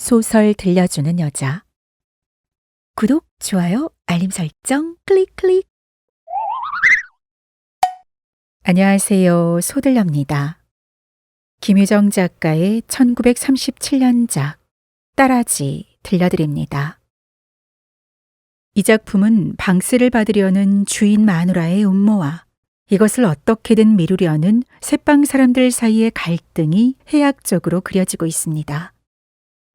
소설 들려주는 여자. 구독, 좋아요, 알림 설정, 클릭, 클릭. 안녕하세요. 소들녀입니다. 김유정 작가의 1937년작 딸아지 들려드립니다. 이 작품은 방세를 받으려는 주인 마누라의 음모와 이것을 어떻게든 미루려는 새빵 사람들 사이의 갈등이 해학적으로 그려지고 있습니다.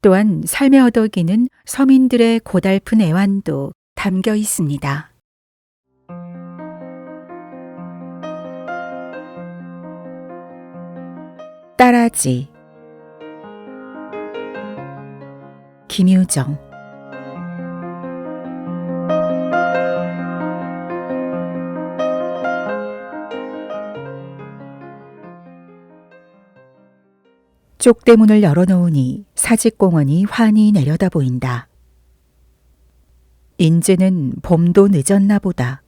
또한 삶에 허덕이는 서민들의 고달픈 애환도 담겨 있습니다. 딸아지, 김유정. 쪽대문을 열어놓으니 사직공원이 환히 내려다 보인다. 인제는 봄도 늦었나 보다.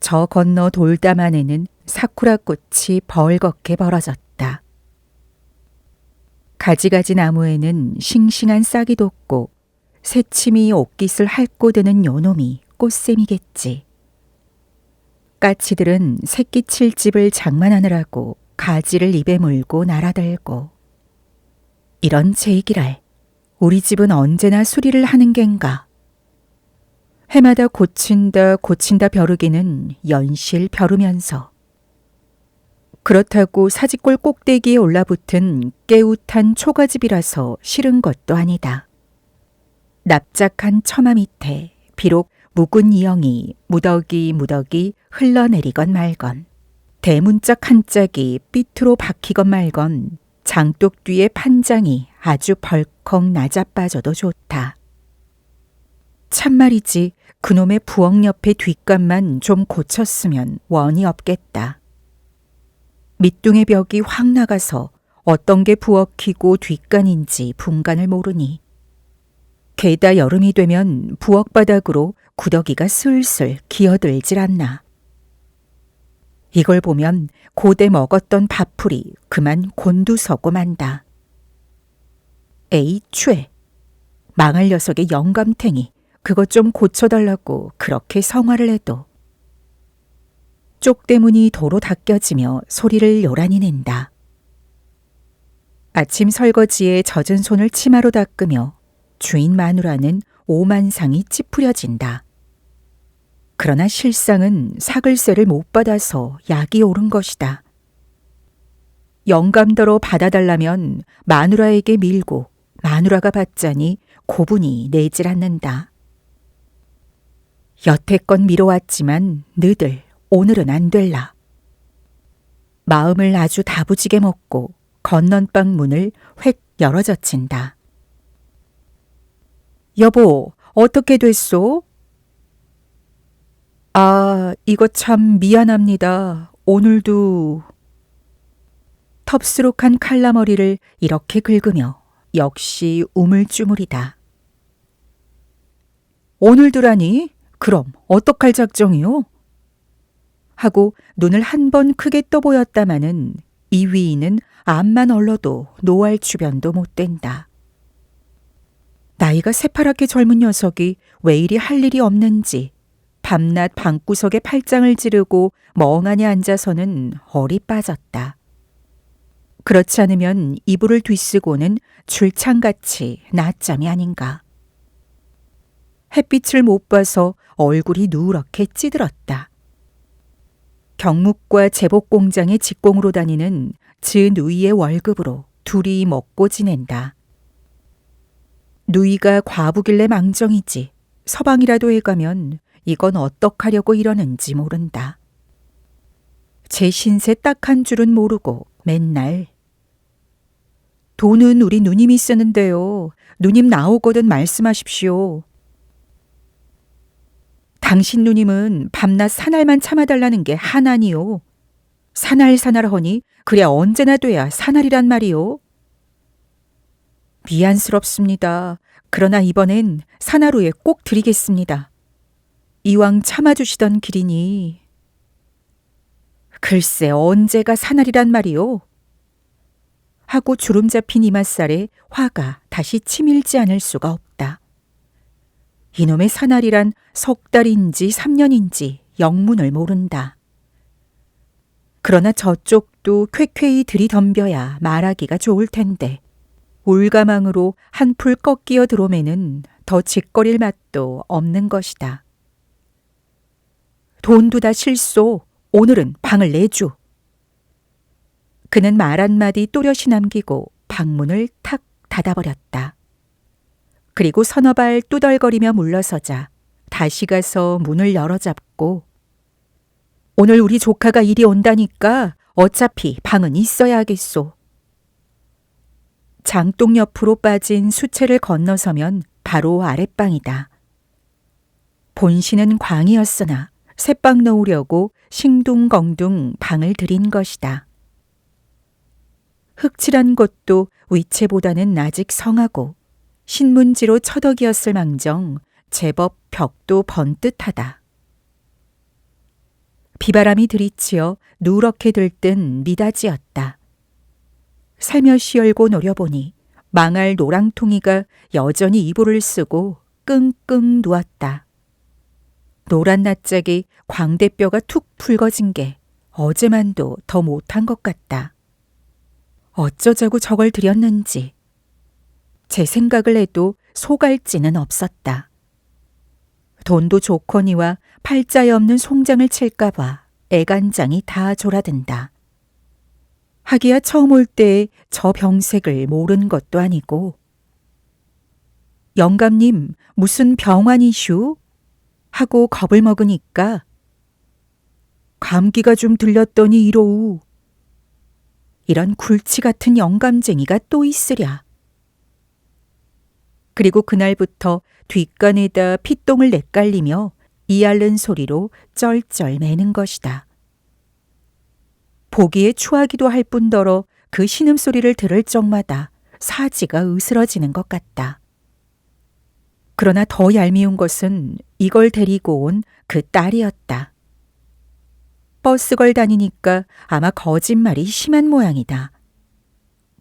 저 건너 돌담 안에는 사쿠라 꽃이 벌겋게 벌어졌다. 가지가지 나무에는 싱싱한 싹이 돋고 새침이 옷깃을 핥고 드는 요놈이 꽃샘이겠지. 까치들은 새끼 칠집을 장만하느라고 가지를 입에 물고 날아들고. 이런 제기랄, 우리 집은 언제나 수리를 하는 겐가. 해마다 고친다 벼르기는 연실 벼르면서. 그렇다고 사직골 꼭대기에 올라붙은 깨웃한 초가집이라서 싫은 것도 아니다. 납작한 처마 밑에 비록 묵은 이영이 무더기 흘러내리건 말건, 대문짝 한 짝이 삐뚤어 박히건 말건 장독 뒤에 판장이 아주 벌컥 낮아빠져도 좋다. 참말이지 그놈의 부엌 옆에 뒷감만 좀 고쳤으면 원이 없겠다. 밑둥의 벽이 확 나가서 어떤 게 부엌이고 뒷간인지 분간을 모르니. 게다 여름이 되면 부엌 바닥으로 구더기가 슬슬 기어들질 않나. 이걸 보면 고대 먹었던 밥풀이 그만 곤두서고 만다. 에이 최, 망할 녀석의 영감탱이 그것 좀 고쳐달라고 그렇게 성화를 해도. 쪽대문이 도로 닦여지며 소리를 요란히 낸다. 아침 설거지에 젖은 손을 치마로 닦으며 주인 마누라는 오만상이 찌푸려진다. 그러나 실상은 사글세를 못 받아서 약이 오른 것이다. 영감더러 받아달라면 마누라에게 밀고 마누라가 받자니 고분이 내질 않는다. 여태껏 미뤄왔지만 너들 오늘은 안 될라. 마음을 아주 다부지게 먹고 건넌방 문을 획 열어젖힌다. 여보, 어떻게 됐소? 아, 이거 참 미안합니다. 오늘도. 텁스룩한 칼라머리를 이렇게 긁으며 역시 우물쭈물이다. 오늘도라니? 그럼 어떡할 작정이요? 하고 눈을 한 번 크게 떠보였다마는 이 위인은 앞만 얼러도 노할 주변도 못 된다. 나이가 새파랗게 젊은 녀석이 왜 이리 할 일이 없는지 밤낮 방구석에 팔짱을 지르고 멍하니 앉아서는 얼이 빠졌다. 그렇지 않으면 이불을 뒤쓰고는 줄창같이 낮잠이 아닌가. 햇빛을 못 봐서 얼굴이 누렇게 찌들었다. 경묵과 제복 공장에 직공으로 다니는 즈 누이의 월급으로 둘이 먹고 지낸다. 누이가 과부길래 망정이지 서방이라도 해가면 이건 어떡하려고 이러는지 모른다. 제 신세 딱 한 줄은 모르고 맨날 돈은 우리 누님이 쓰는데요. 누님 나오거든 말씀하십시오. 당신 누님은 밤낮 사날만 참아달라는 게 하나니요. 사날하니 그래 언제나 돼야 사날이란 말이요. 미안스럽습니다. 그러나 이번엔 사나루에 꼭 드리겠습니다. 이왕 참아주시던 길이니. 글쎄 언제가 사날이란 말이요. 하고 주름 잡힌 이맛살에 화가 다시 치밀지 않을 수가 없다. 이놈의 사나리란 석 달인지 3년인지 영문을 모른다. 그러나 저쪽도 쾌쾌히 들이덤벼야 말하기가 좋을 텐데 올가망으로 한풀 꺾이어 들어오면은 더 짓거릴 맛도 없는 것이다. 돈도 다 실소. 오늘은 방을 내주. 그는 말 한마디 또렷이 남기고 방문을 탁 닫아버렸다. 그리고 서너 발 뚜덜거리며 물러서자 다시 가서 문을 열어잡고 오늘 우리 조카가 이리 온다니까 어차피 방은 있어야 하겠소. 장독 옆으로 빠진 수채를 건너서면 바로 아랫방이다. 본시는 광이었으나 새방 넣으려고 싱둥벙둥 방을 들인 것이다. 흑칠한 곳도 위채보다는 아직 성하고 신문지로 처덕이었을 망정 제법 벽도 번듯하다. 비바람이 들이치어 누렇게 들뜬 미닫이였다. 살며시 열고 노려보니 망할 노랑통이가 여전히 이불을 쓰고 끙끙 누웠다. 노란 낯짝이 광대뼈가 툭 붉어진 게 어제만도 더 못한 것 같다. 어쩌자고 저걸 들였는지. 제 생각을 해도 속알지는 없었다. 돈도 좋거니와 팔자에 없는 송장을 칠까봐 애간장이 다 졸아든다. 하기야 처음 올 때에 저 병색을 모른 것도 아니고. 영감님 무슨 병환이슈? 하고 겁을 먹으니까 감기가 좀 들렸더니 이러우. 이런 굴치 같은 영감쟁이가 또 있으랴. 그리고 그날부터 뒷간에다 피똥을 내깔리며 이앓는 소리로 쩔쩔 매는 것이다. 보기에 추하기도 할 뿐더러 그 신음소리를 들을 적마다 사지가 으스러지는 것 같다. 그러나 더 얄미운 것은 이걸 데리고 온 그 딸이었다. 버스걸 다니니까 아마 거짓말이 심한 모양이다.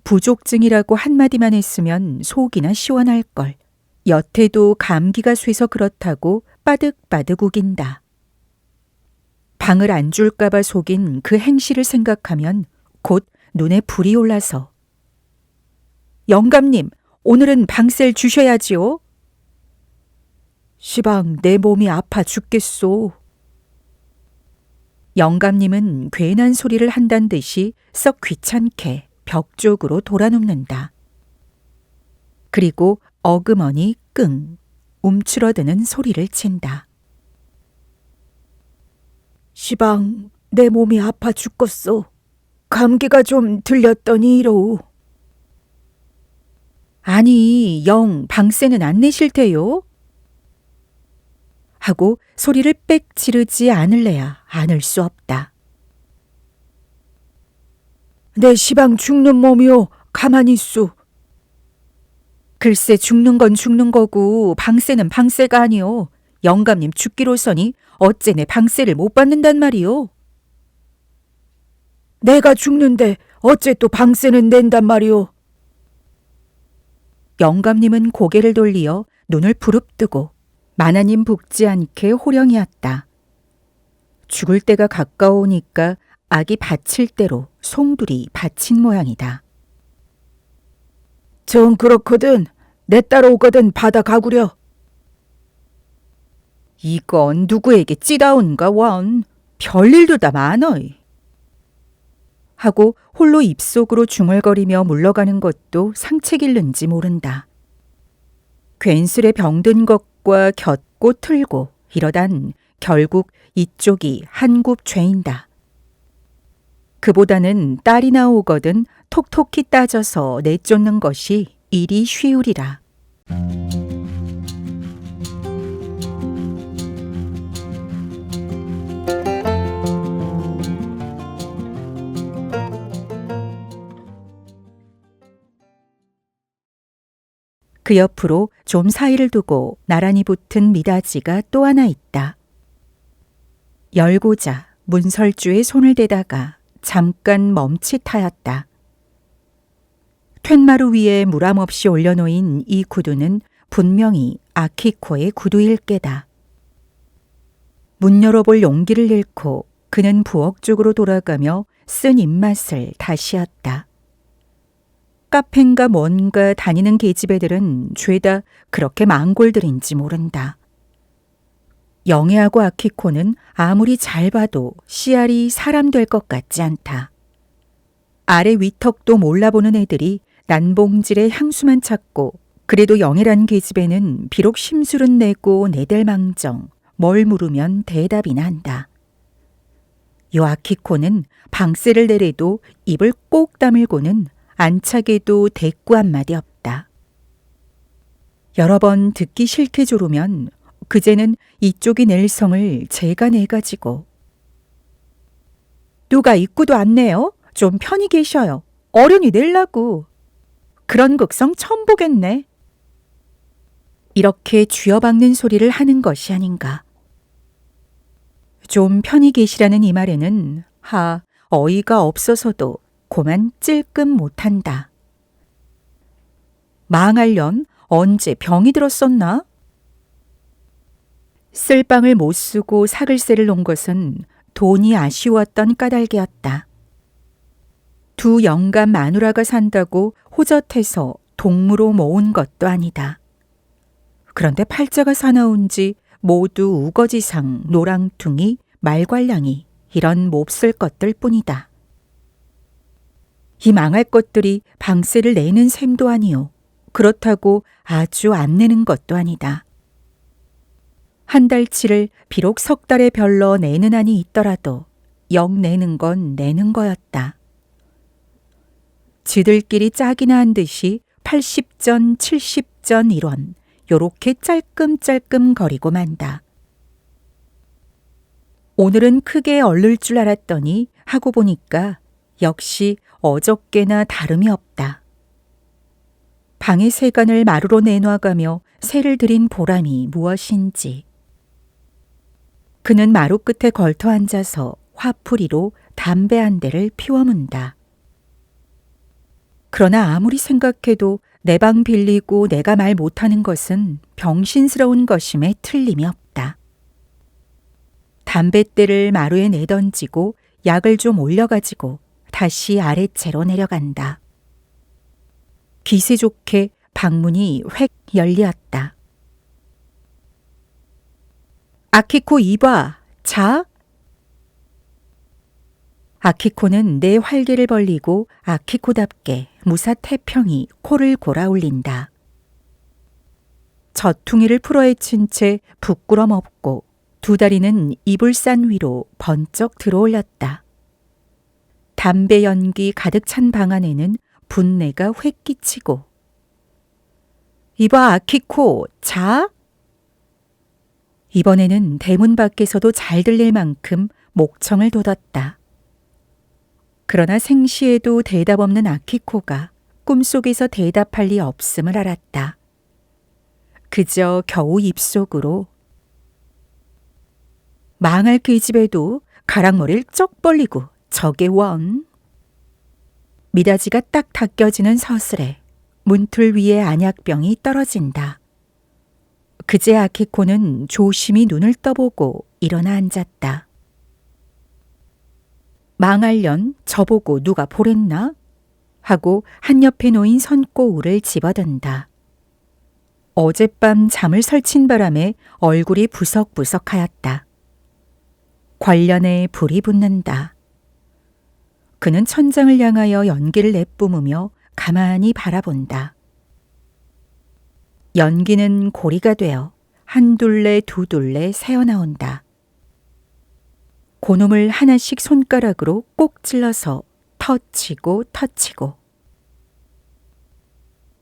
부족증이라고 한마디만 했으면 속이나 시원할걸. 여태도 감기가 쇠서 그렇다고 빠득빠득 우긴다. 방을 안 줄까봐 속인 그 행실을 생각하면 곧 눈에 불이 올라서 영감님, 오늘은 방셀 주셔야지요. 시방 내 몸이 아파 죽겠소. 영감님은 괜한 소리를 한단 듯이 썩 귀찮게 벽 쪽으로 돌아눕는다. 그리고 어그머니 끙 움츠러드는 소리를 친다. 시방 내 몸이 아파 죽겠소. 감기가 좀 들렸더니 이러우. 아니 영 방세는 안 내실 테요? 하고 소리를 빽 지르지 않을래야 않을 수 없다. 내 시방 죽는 몸이요. 가만히 있수. 글쎄 죽는 건 죽는 거고 방세는 방세가 아니오. 영감님 죽기로서니 어째 내 방세를 못 받는단 말이오. 내가 죽는데 어째 또 방세는 낸단 말이오. 영감님은 고개를 돌리어 눈을 부릅뜨고 만화님 붓지 않게 호령이었다. 죽을 때가 가까우니까 악이 바칠 대로 송두리 바친 모양이다. 정 그렇거든. 내 딸 오거든 받아가구려. 이건 누구에게 찌다운가 원. 별일도 다 많어이. 하고 홀로 입속으로 중얼거리며 물러가는 것도 상책 잃는지 모른다. 괜스레 병든 것과 곁고 틀고 이러단 결국 이쪽이 한굽 죄인다. 그보다는 딸이 나오거든 톡톡히 따져서 내쫓는 것이 일이 쉬우리라. 그 옆으로 좀 사이를 두고 나란히 붙은 미닫이가 또 하나 있다. 열고자 문설주에 손을 대다가 잠깐 멈칫하였다. 툇마루 위에 무람 없이 올려놓인 이 구두는 분명히 아키코의 구두일 게다. 문 열어볼 용기를 잃고 그는 부엌 쪽으로 돌아가며 쓴 입맛을 다시었다. 카페인가 뭔가 다니는 계집애들은 죄다 그렇게 망골들인지 모른다. 영애하고 아키코는 아무리 잘 봐도 씨알이 사람 될 것 같지 않다. 아래 위턱도 몰라보는 애들이 난봉질의 향수만 찾고 그래도 영애란 계집애는 비록 심술은 내고 내댈망정 뭘 물으면 대답이나 한다. 요 아키코는 방세를 내래도 입을 꼭 다물고는 안착에도 대꾸 한마디 없다. 여러 번 듣기 싫게 조르면 그제는 이쪽이 낼 성을 제가 내가지고 누가 입구도 안 내요? 좀 편히 계셔요. 어련히 낼라고. 그런 극성 처음 보겠네. 이렇게 쥐어박는 소리를 하는 것이 아닌가. 좀 편히 계시라는 이 말에는 어이가 없어서도 고만 찔끔 못한다. 망할년 언제 병이 들었었나? 쓸방을 못 쓰고 사글세를 놓은 것은 돈이 아쉬웠던 까닭이었다. 두 영감 마누라가 산다고 호젓해서 동무로 모은 것도 아니다. 그런데 팔자가 사나운 지 모두 우거지상, 노랑퉁이, 말괄량이 이런 몹쓸 것들 뿐이다. 이 망할 것들이 방세를 내는 셈도 아니오. 그렇다고 아주 안 내는 것도 아니다. 한 달치를 비록 석 달에 별러 내는 한이 있더라도 영 내는 건 내는 거였다. 지들끼리 짝이나 한 듯이 80전, 70전 1원 요렇게 짤끔짤끔 거리고 만다. 오늘은 크게 얼를 줄 알았더니 하고 보니까 역시 어저께나 다름이 없다. 방의 세간을 마루로 내놔가며 새를 들인 보람이 무엇인지. 그는 마루 끝에 걸터 앉아서 화풀이로 담배 한 대를 피워문다. 그러나 아무리 생각해도 내 방 빌리고 내가 말 못하는 것은 병신스러운 것임에 틀림이 없다. 담뱃대를 마루에 내던지고 약을 좀 올려가지고 다시 아래채로 내려간다. 기세 좋게 방문이 획 열렸다. 아키코 이봐, 자? 아키코는 내 활개를 벌리고 아키코답게 무사태평히 코를 골아 올린다. 젖퉁이를 풀어헤친 채 부끄럼 없고 두 다리는 이불산 위로 번쩍 들어올렸다. 담배 연기 가득 찬 방 안에는 분내가 획 끼치고 이봐 아키코, 자? 이번에는 대문 밖에서도 잘 들릴 만큼 목청을 돋았다. 그러나 생시에도 대답 없는 아키코가 꿈속에서 대답할 리 없음을 알았다. 그저 겨우 입속으로 망할 그 집에도 가랑머리를 쩍 벌리고 저게 원. 미닫이가 딱 닦여지는 서슬에 문틀 위에 안약병이 떨어진다. 그제 아키코는 조심히 눈을 떠보고 일어나 앉았다. 망할년 저보고 누가 보랬나? 하고 한 옆에 놓인 선꼬울을 집어든다. 어젯밤 잠을 설친 바람에 얼굴이 부석부석하였다. 관련에 불이 붙는다. 그는 천장을 향하여 연기를 내뿜으며 가만히 바라본다. 연기는 고리가 되어 한 둘레 두 둘레 새어나온다. 고놈을 하나씩 손가락으로 꼭 찔러서 터치고 터치고.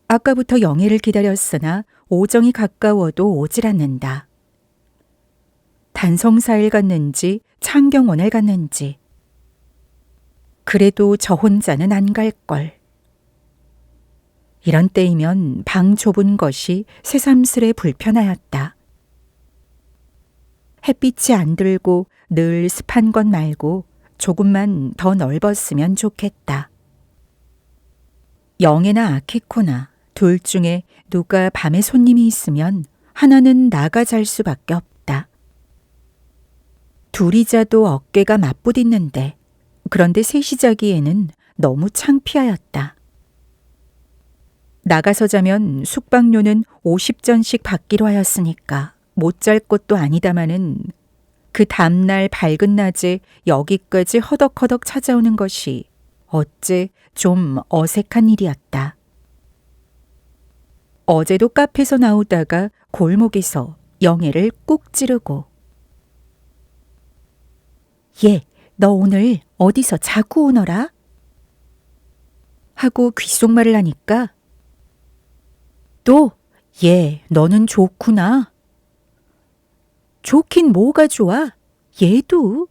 아까부터 영애를 기다렸으나 오정이 가까워도 오질 않는다. 단성사일 갔는지 창경원을 갔는지. 그래도 저 혼자는 안 갈걸. 이런 때이면 방 좁은 것이 새삼스레 불편하였다. 햇빛이 안 들고 늘 습한 것 말고 조금만 더 넓었으면 좋겠다. 영애나 아키코나 둘 중에 누가 밤에 손님이 있으면 하나는 나가 잘 수밖에 없다. 둘이 자도 어깨가 맞부딪는데 그런데 셋이 자기에는 너무 창피하였다. 나가서 자면 숙박료는 50전씩 받기로 하였으니까 못 잘 것도 아니다마는 그 다음날 밝은 낮에 여기까지 허덕허덕 찾아오는 것이 어째 좀 어색한 일이었다. 어제도 카페에서 나오다가 골목에서 영애를 꾹 찌르고 얘, 너 오늘 어디서 자고 오너라? 하고 귓속말을 하니까 또, 얘, 너는 좋구나. 좋긴 뭐가 좋아? 얘도.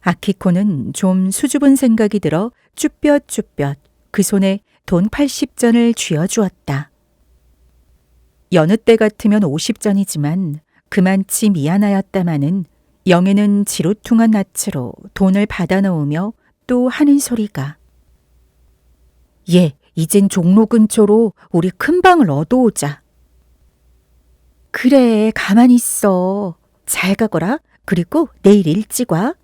아키코는 좀 수줍은 생각이 들어 쭈뼛쭈뼛 그 손에 돈 80전을 쥐어주었다. 여느 때 같으면 50전이지만 그만치 미안하였다마는 영애는 지루퉁한 낯으로 돈을 받아 넣으며 또 하는 소리가 얘, 이젠 종로 근처로 우리 큰 방을 얻어오자. 그래, 가만히 있어. 잘 가거라. 그리고 내일 일찍 와.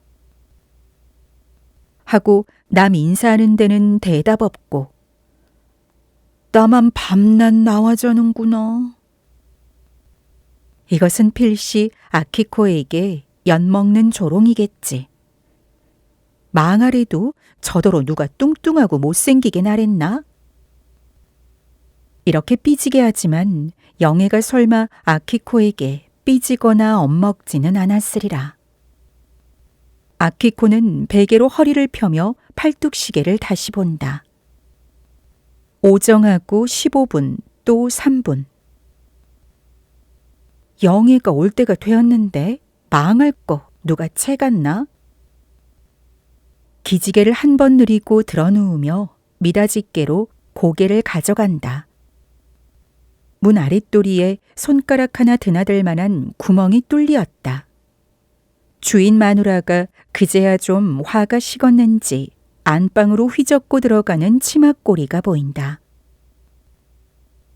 하고 남 인사하는 데는 대답 없고 나만 밤낮 나와 자는구나. 이것은 필시 아키코에게 엿먹는 조롱이겠지. 망하래도 저더러 누가 뚱뚱하고 못생기게 나랬나? 이렇게 삐지게 하지만 영애가 설마 아키코에게 삐지거나 엿먹지는 않았으리라. 아키코는 베개로 허리를 펴며 팔뚝시계를 다시 본다. 오정하고 15분 또 3분. 영애가 올 때가 되었는데 망할 거 누가 채갔나? 기지개를 한 번 누리고 드러누우며 미닫이깨로 고개를 가져간다. 문 아랫도리에 손가락 하나 드나들 만한 구멍이 뚫리었다. 주인 마누라가 그제야 좀 화가 식었는지 안방으로 휘젓고 들어가는 치맛꼬리가 보인다.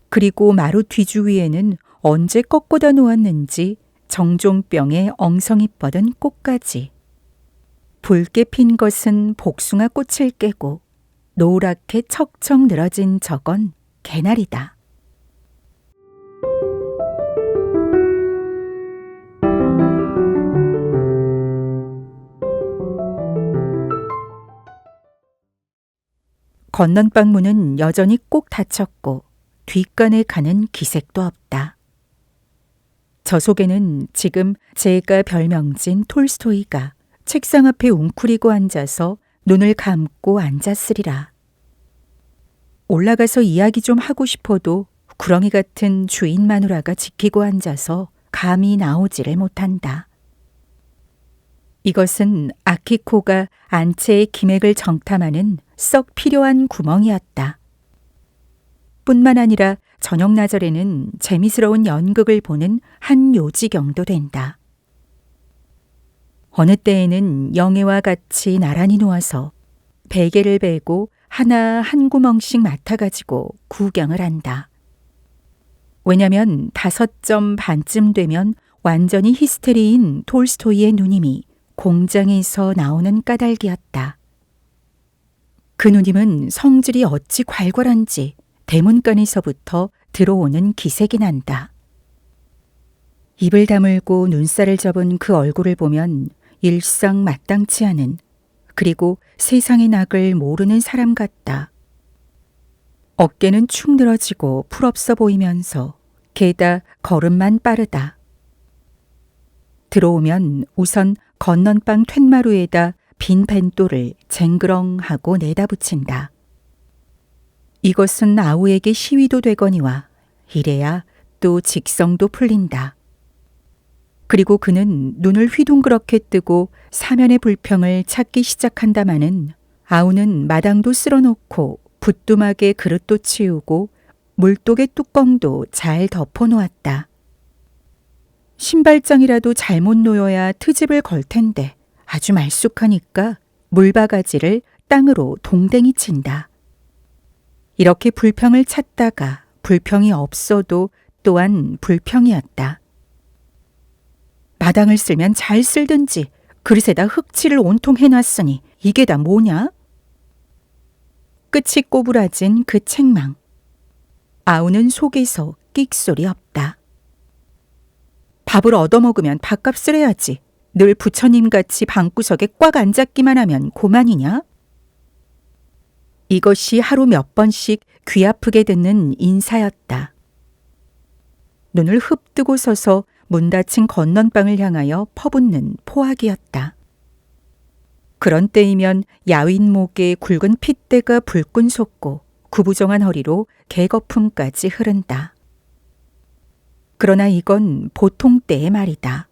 그리고 마루 뒤주위에는 언제 꺾어다 놓았는지 정종병에 엉성이 뻗은 꽃가지. 붉게 핀 것은 복숭아 꽃을 깨고 노랗게 척척 늘어진 저건 개나리다. 건넌방 문은 여전히 꼭 닫혔고 뒷간에 가는 기색도 없다. 저 속에는 지금 제가 별명진 톨스토이가 책상 앞에 웅크리고 앉아서 눈을 감고 앉았으리라. 올라가서 이야기 좀 하고 싶어도 구렁이 같은 주인 마누라가 지키고 앉아서 감이 나오지를 못한다. 이것은 아키코가 안채의 기맥을 정탐하는 썩 필요한 구멍이었다. 뿐만 아니라 저녁 나절에는 재미스러운 연극을 보는 한 요지경도 된다. 어느 때에는 영애와 같이 나란히 누워서 베개를 베고 하나 한 구멍씩 맡아가지고 구경을 한다. 왜냐면 5점 반쯤 되면 완전히 히스테리인 톨스토이의 누님이 공장에서 나오는 까닭이었다. 그 누님은 성질이 어찌 괄괄한지 대문간에서부터 들어오는 기색이 난다. 입을 다물고 눈살을 접은 그 얼굴을 보면 일상 마땅치 않은, 그리고 세상의 낙을 모르는 사람 같다. 어깨는 축 늘어지고 풀없어 보이면서 게다 걸음만 빠르다. 들어오면 우선 건넌방 툇마루에다 빈 벤또를 쟁그렁하고 내다 붙인다. 이것은 아우에게 시위도 되거니와 이래야 또 직성도 풀린다. 그리고 그는 눈을 휘둥그렇게 뜨고 사면의 불평을 찾기 시작한다마는 아우는 마당도 쓸어놓고 부뚜막에 그릇도 치우고 물독의 뚜껑도 잘 덮어놓았다. 신발장이라도 잘못 놓여야 트집을 걸 텐데 아주 말쑥하니까 물바가지를 땅으로 동댕이 친다. 이렇게 불평을 찾다가 불평이 없어도 또한 불평이었다. 마당을 쓸면 잘 쓸든지 그릇에다 흙칠을 온통 해놨으니 이게 다 뭐냐? 끝이 꼬부라진 그 책망. 아우는 속에서 끽소리 없다. 밥을 얻어먹으면 밥값을 해야지. 늘 부처님같이 방구석에 꽉 앉았기만 하면 고만이냐? 이것이 하루 몇 번씩 귀 아프게 듣는 인사였다. 눈을 흡뜨고 서서 문 닫힌 건넌방을 향하여 퍼붓는 포악이었다. 그런 때이면 야윈목에 굵은 핏대가 불끈 솟고 구부정한 허리로 개거품까지 흐른다. 그러나 이건 보통 때의 말이다.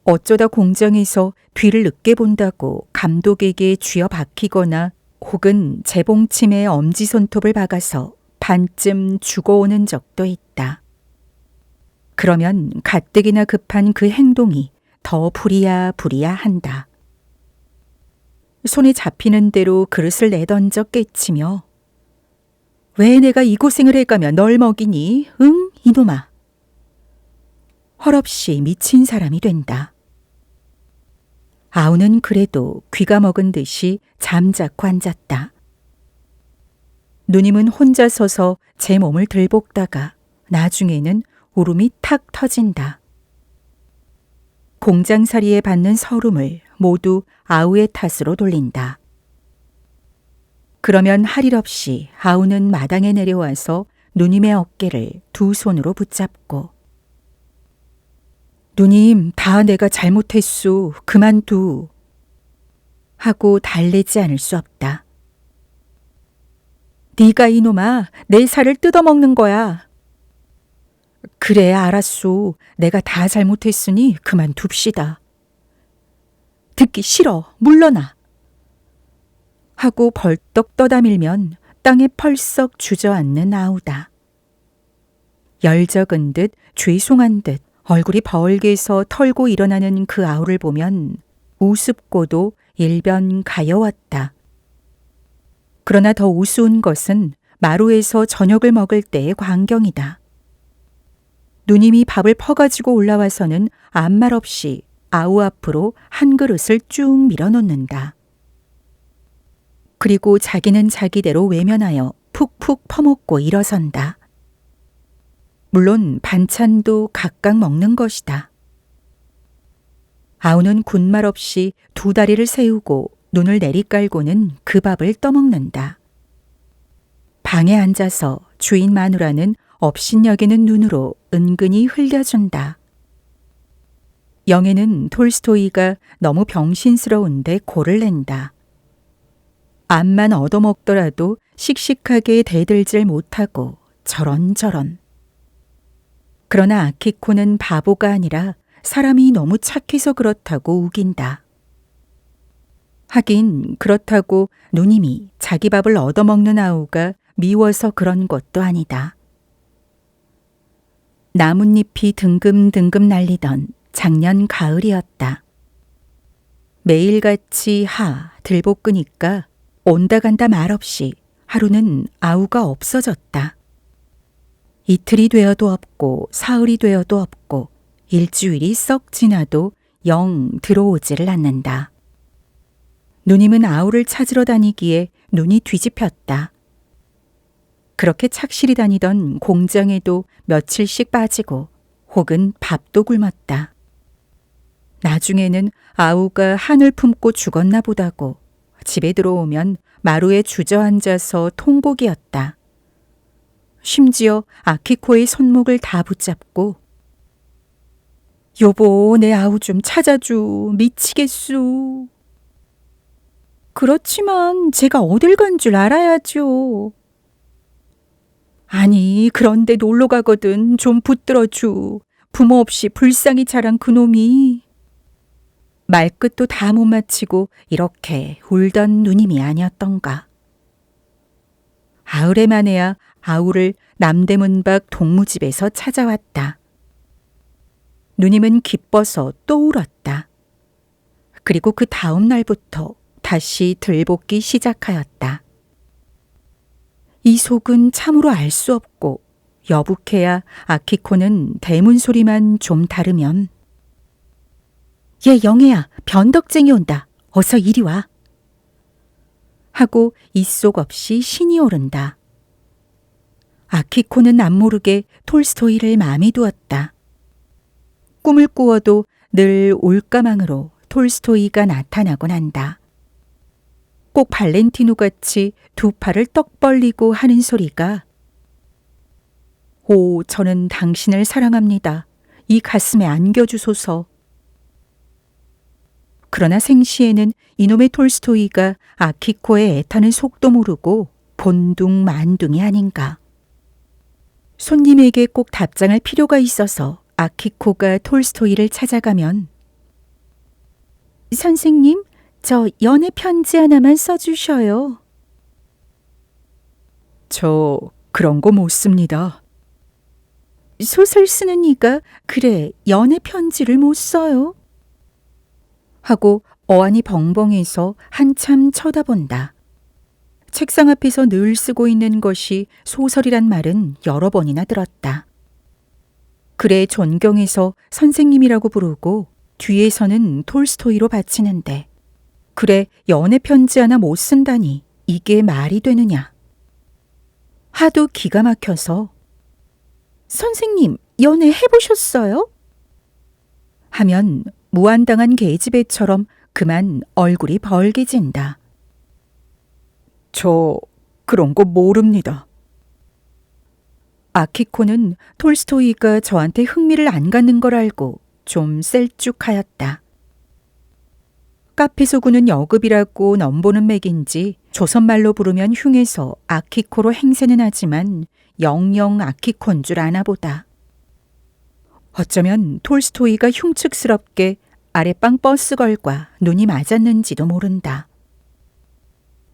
어쩌다 공장에서 뒤를 늦게 본다고 감독에게 쥐어 박히거나 혹은 재봉침에 엄지손톱을 박아서 반쯤 죽어오는 적도 있다. 그러면 가뜩이나 급한 그 행동이 더 부리야 한다. 손에 잡히는 대로 그릇을 내던져 깨치며 왜 내가 이 고생을 해가며 널 먹이니? 응, 이놈아. 헐없이 미친 사람이 된다. 아우는 그래도 귀가 먹은 듯이 잠자코 앉았다. 누님은 혼자 서서 제 몸을 들볶다가 나중에는 울음이 탁 터진다. 공장살이에 받는 서름을 모두 아우의 탓으로 돌린다. 그러면 할 일 없이 아우는 마당에 내려와서 누님의 어깨를 두 손으로 붙잡고 누님, 다 내가 잘못했소. 그만두. 하고 달래지 않을 수 없다. 네가 이놈아, 내 살을 뜯어먹는 거야. 그래, 알았소. 내가 다 잘못했으니 그만둡시다. 듣기 싫어. 물러나. 하고 벌떡 떠다밀면 땅에 펄썩 주저앉는 아우다. 열적은 듯 죄송한 듯 얼굴이 벌게서 털고 일어나는 그 아우를 보면 우습고도 일변 가여웠다. 그러나 더 우스운 것은 마루에서 저녁을 먹을 때의 광경이다. 누님이 밥을 퍼가지고 올라와서는 아무 말 없이 아우 앞으로 한 그릇을 쭉 밀어놓는다. 그리고 자기는 자기대로 외면하여 푹푹 퍼먹고 일어선다. 물론 반찬도 각각 먹는 것이다. 아우는 군말 없이 두 다리를 세우고 눈을 내리깔고는 그 밥을 떠먹는다. 방에 앉아서 주인 마누라는 업신여기는 눈으로 은근히 흘겨준다. 영애는 톨스토이가 너무 병신스러운데 고를 낸다. 암만 얻어먹더라도 씩씩하게 대들질 못하고 저런저런. 그러나 아키코는 바보가 아니라 사람이 너무 착해서 그렇다고 우긴다. 하긴 그렇다고 누님이 자기 밥을 얻어먹는 아우가 미워서 그런 것도 아니다. 나뭇잎이 등금등금 날리던 작년 가을이었다. 매일같이 들볶으니까 온다 간다 말없이 하루는 아우가 없어졌다. 이틀이 되어도 없고 사흘이 되어도 없고 일주일이 썩 지나도 영 들어오지를 않는다. 누님은 아우를 찾으러 다니기에 눈이 뒤집혔다. 그렇게 착실히 다니던 공장에도 며칠씩 빠지고 혹은 밥도 굶었다. 나중에는 아우가 한을 품고 죽었나 보다고 집에 들어오면 마루에 주저앉아서 통곡이었다. 심지어 아키코의 손목을 다 붙잡고 여보, 내 아우 좀 찾아줘. 미치겠소. 그렇지만 제가 어딜 간 줄 알아야죠. 아니, 그런데 놀러 가거든 좀 붙들어줘. 부모 없이 불쌍히 자란 그놈이. 말끝도 다 못 마치고 이렇게 울던 누님이 아니었던가. 아흘에 만에야 아우를 남대문 밖 동무집에서 찾아왔다. 누님은 기뻐서 또 울었다. 그리고 그 다음 날부터 다시 들볶기 시작하였다. 이 속은 참으로 알 수 없고 여북해야 아키코는 대문 소리만 좀 다르면 얘 영애야, 변덕쟁이 온다. 어서 이리 와. 하고 입속 없이 신이 오른다. 아키코는 남모르게 톨스토이를 마음에 두었다. 꿈을 꾸어도 늘 올가망으로 톨스토이가 나타나곤 한다. 꼭 발렌티노 같이 두 팔을 떡 벌리고 하는 소리가 오, 저는 당신을 사랑합니다. 이 가슴에 안겨주소서. 그러나 생시에는 이놈의 톨스토이가 아키코의 애타는 속도 모르고 본둥만둥이 아닌가. 손님에게 꼭 답장할 필요가 있어서 아키코가 톨스토이를 찾아가면 선생님, 저 연애 편지 하나만 써주셔요. 저 그런 거 못 씁니다. 소설 쓰는 이가 그래 연애 편지를 못 써요? 하고 어안이 벙벙해서 한참 쳐다본다. 책상 앞에서 늘 쓰고 있는 것이 소설이란 말은 여러 번이나 들었다. 그래 존경해서 선생님이라고 부르고 뒤에서는 톨스토이로 바치는데 그래 연애 편지 하나 못 쓴다니 이게 말이 되느냐. 하도 기가 막혀서 선생님 연애 해보셨어요? 하면 무안당한 계집애처럼 그만 얼굴이 벌게진다. 저 그런 거 모릅니다. 아키코는 톨스토이가 저한테 흥미를 안 갖는 걸 알고 좀 셀쭉하였다. 카페 소구는 여급이라고 넘보는 맥인지 조선말로 부르면 흉해서 아키코로 행세는 하지만 영영 아키코인 줄 아나 보다. 어쩌면 톨스토이가 흉측스럽게 아랫방 버스걸과 눈이 맞았는지도 모른다.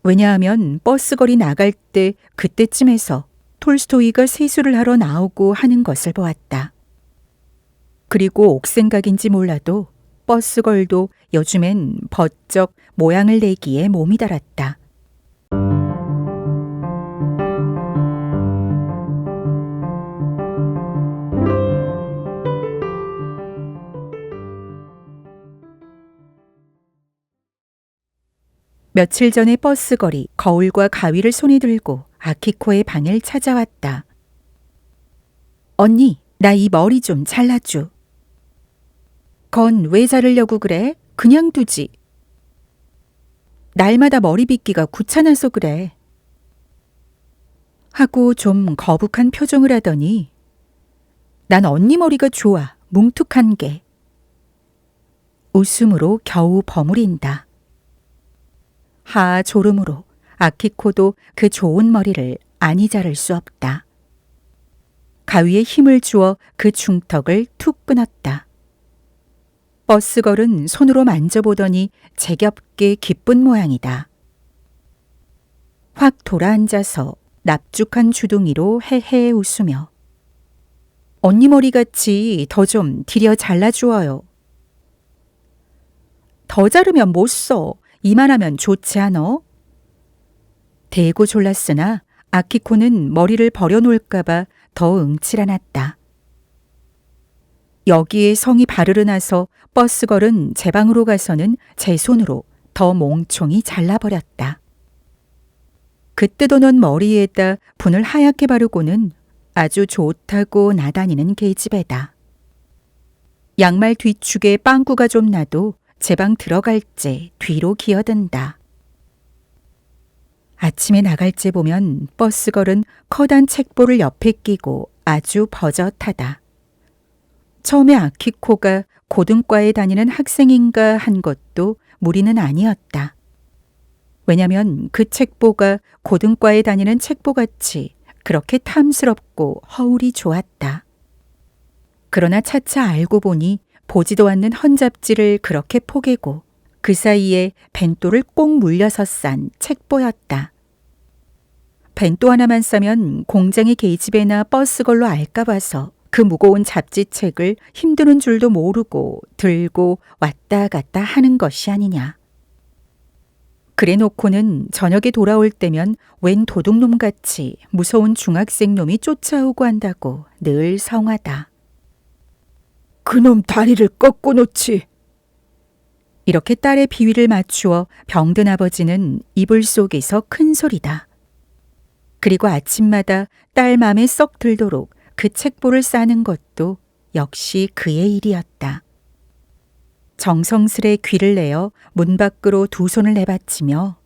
왜냐하면 버스걸이 나갈 때 그때쯤에서 톨스토이가 세수를 하러 나오고 하는 것을 보았다. 그리고 옥생각인지 몰라도 버스걸도 요즘엔 버쩍 모양을 내기에 몸이 달았다. 며칠 전에 버스걸이 거울과 가위를 손에 들고 아키코의 방을 찾아왔다. 언니, 나 이 머리 좀 잘라줘. 건 왜 자르려고 그래? 그냥 두지. 날마다 머리 빗기가 귀찮아서 그래. 하고 좀 거북한 표정을 하더니 난 언니 머리가 좋아, 뭉툭한 게. 웃음으로 겨우 버무린다. 하 졸음으로 아키코도 그 좋은 머리를 아니 자를 수 없다. 가위에 힘을 주어 그 중턱을 툭 끊었다. 버스걸은 손으로 만져보더니 제겹게 기쁜 모양이다. 확 돌아앉아서 납죽한 주둥이로 헤헤 웃으며 언니 머리같이 더 좀 디려 잘라주어요. 더 자르면 못 써. 이만하면 좋지 않어? 대고 졸랐으나 아키코는 머리를 버려놓을까봐 더 응칠 않았다. 여기에 성이 바르르 나서 버스걸은 제 방으로 가서는 제 손으로 더 몽총이 잘라버렸다. 그 뜯어놓은 머리에다 분을 하얗게 바르고는 아주 좋다고 나다니는 계집애다. 양말 뒤축에 빵꾸가 좀 나도 제 방 들어갈 째 뒤로 기어든다. 아침에 나갈 때 보면 버스걸은 커다란 책보를 옆에 끼고 아주 버젓하다. 처음에 아키코가 고등과에 다니는 학생인가 한 것도 무리는 아니었다. 왜냐면 그 책보가 고등과에 다니는 책보같이 그렇게 탐스럽고 허울이 좋았다. 그러나 차차 알고 보니 보지도 않는 헌잡지를 그렇게 포개고 그 사이에 벤또를 꼭 물려서 싼 책보였다. 벤또 하나만 싸면 공장의 계집애나 버스걸로 알까 봐서 그 무거운 잡지책을 힘드는 줄도 모르고 들고 왔다 갔다 하는 것이 아니냐. 그래 놓고는 저녁에 돌아올 때면 웬 도둑놈같이 무서운 중학생 놈이 쫓아오고 한다고 늘 성하다. 그놈 다리를 꺾고 놓지. 이렇게 딸의 비위를 맞추어 병든 아버지는 이불 속에서 큰 소리다. 그리고 아침마다 딸 맘에 썩 들도록 그 책보를 싸는 것도 역시 그의 일이었다. 정성스레 귀를 내어 문 밖으로 두 손을 내받치며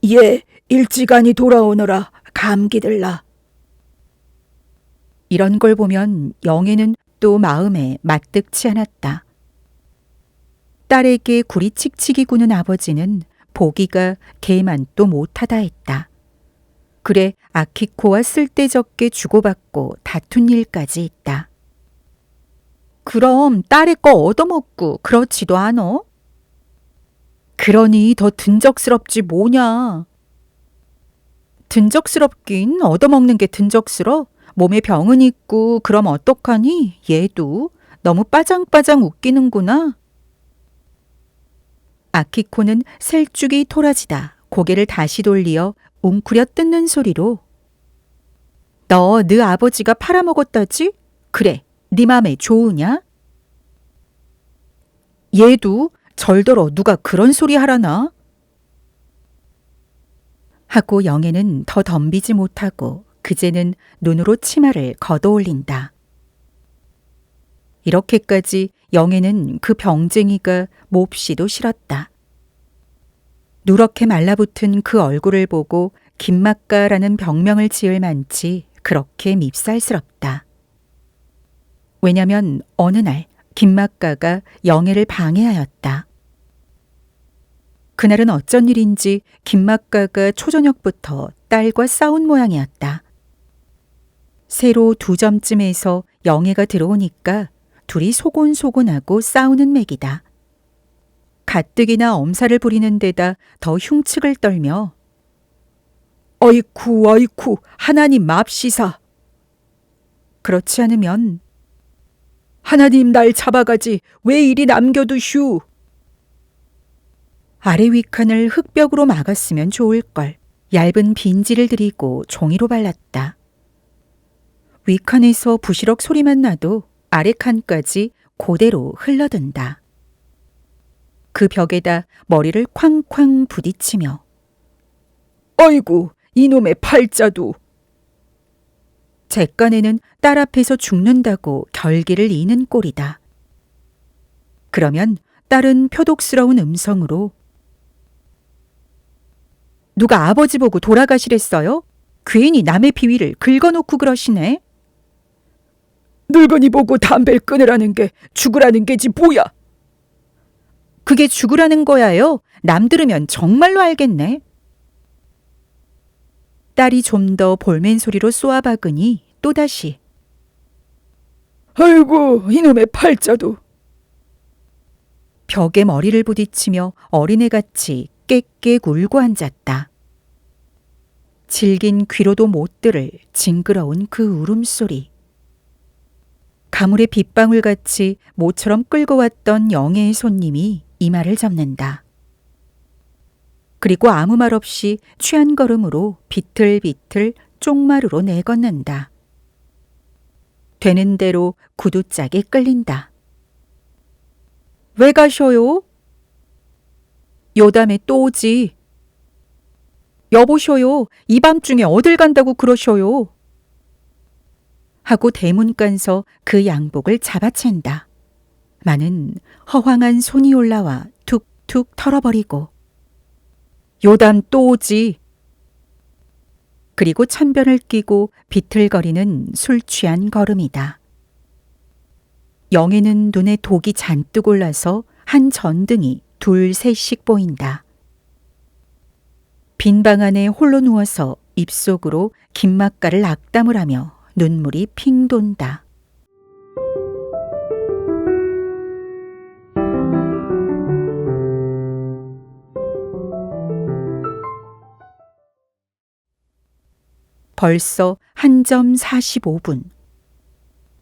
얘 일찌감이 돌아오너라 감기 들라. 이런 걸 보면 영애는 또 마음에 맞득치 않았다. 딸에게 구리 칙칙이 구는 아버지는 보기가 개만도 못하다 했다. 그래 아키코와 쓸데적게 주고받고 다툰 일까지 있다. 그럼 딸의 거 얻어먹고 그렇지도 않어? 그러니 더 든적스럽지 뭐냐. 든적스럽긴 얻어먹는 게 든적스러? 몸에 병은 있고 그럼 어떡하니? 얘도 너무 빠장빠장 웃기는구나. 아키코는 셀쭉이 토라지다 고개를 다시 돌리어 웅크려 뜯는 소리로 너 네 아버지가 팔아먹었다지? 그래, 네 맘에 좋으냐? 얘도 절더러 누가 그런 소리 하라나? 하고 영애는 더 덤비지 못하고 그제는 눈으로 치마를 걷어올린다. 이렇게까지 영애는 그 병쟁이가 몹시도 싫었다. 누렇게 말라붙은 그 얼굴을 보고 김막가라는 병명을 지을 만치 그렇게 밉살스럽다. 왜냐면 어느 날 김막가가 영애를 방해하였다. 그날은 어쩐 일인지 김막가가 초저녁부터 딸과 싸운 모양이었다. 새로 2점쯤에서 영애가 들어오니까 둘이 소곤소곤하고 싸우는 맥이다. 가뜩이나 엄살을 부리는 데다 더 흉측을 떨며 어이쿠 어이쿠 하나님 맙시사. 그렇지 않으면 하나님 날 잡아가지 왜 이리 남겨두슈. 아래 위칸을 흙벽으로 막았으면 좋을걸. 얇은 빈지를 들이고 종이로 발랐다. 위칸에서 부시럭 소리만 나도 아래 칸까지 그대로 흘러든다. 그 벽에다 머리를 쾅쾅 부딪히며 어이구 이놈의 팔자도. 객간에는 딸 앞에서 죽는다고 결기를 이는 꼴이다. 그러면 딸은 표독스러운 음성으로 누가 아버지 보고 돌아가시랬어요? 괜히 남의 비위를 긁어놓고 그러시네. 늙은이 보고 담배를 끊으라는 게 죽으라는 게지 뭐야. 그게 죽으라는 거야요. 남 들으면 정말로 알겠네. 딸이 좀 더 볼멘 소리로 쏘아박으니 또다시 아이고 이놈의 팔자도. 벽에 머리를 부딪히며 어린애같이 깨깨 울고 앉았다. 질긴 귀로도 못 들을 징그러운 그 울음소리. 가물의 빗방울같이 모처럼 끌고 왔던 영애의 손님이 이마를 접는다. 그리고 아무 말 없이 취한 걸음으로 비틀비틀 쪽마루로 내걷는다. 되는 대로 구두짝에 끌린다. 왜 가셔요? 요담에 또 오지. 여보셔요. 이 밤중에 어딜 간다고 그러셔요. 하고 대문간서 그 양복을 잡아챈다. 마는 허황한 손이 올라와 툭툭 털어버리고 요담 또 오지. 그리고 천변을 끼고 비틀거리는 술 취한 걸음이다. 영애는 눈에 독이 잔뜩 올라서 한 전등이 둘 셋씩 보인다. 빈 방 안에 홀로 누워서 입속으로 김막가를 악담을 하며 눈물이 핑 돈다. 벌써 1점 45분.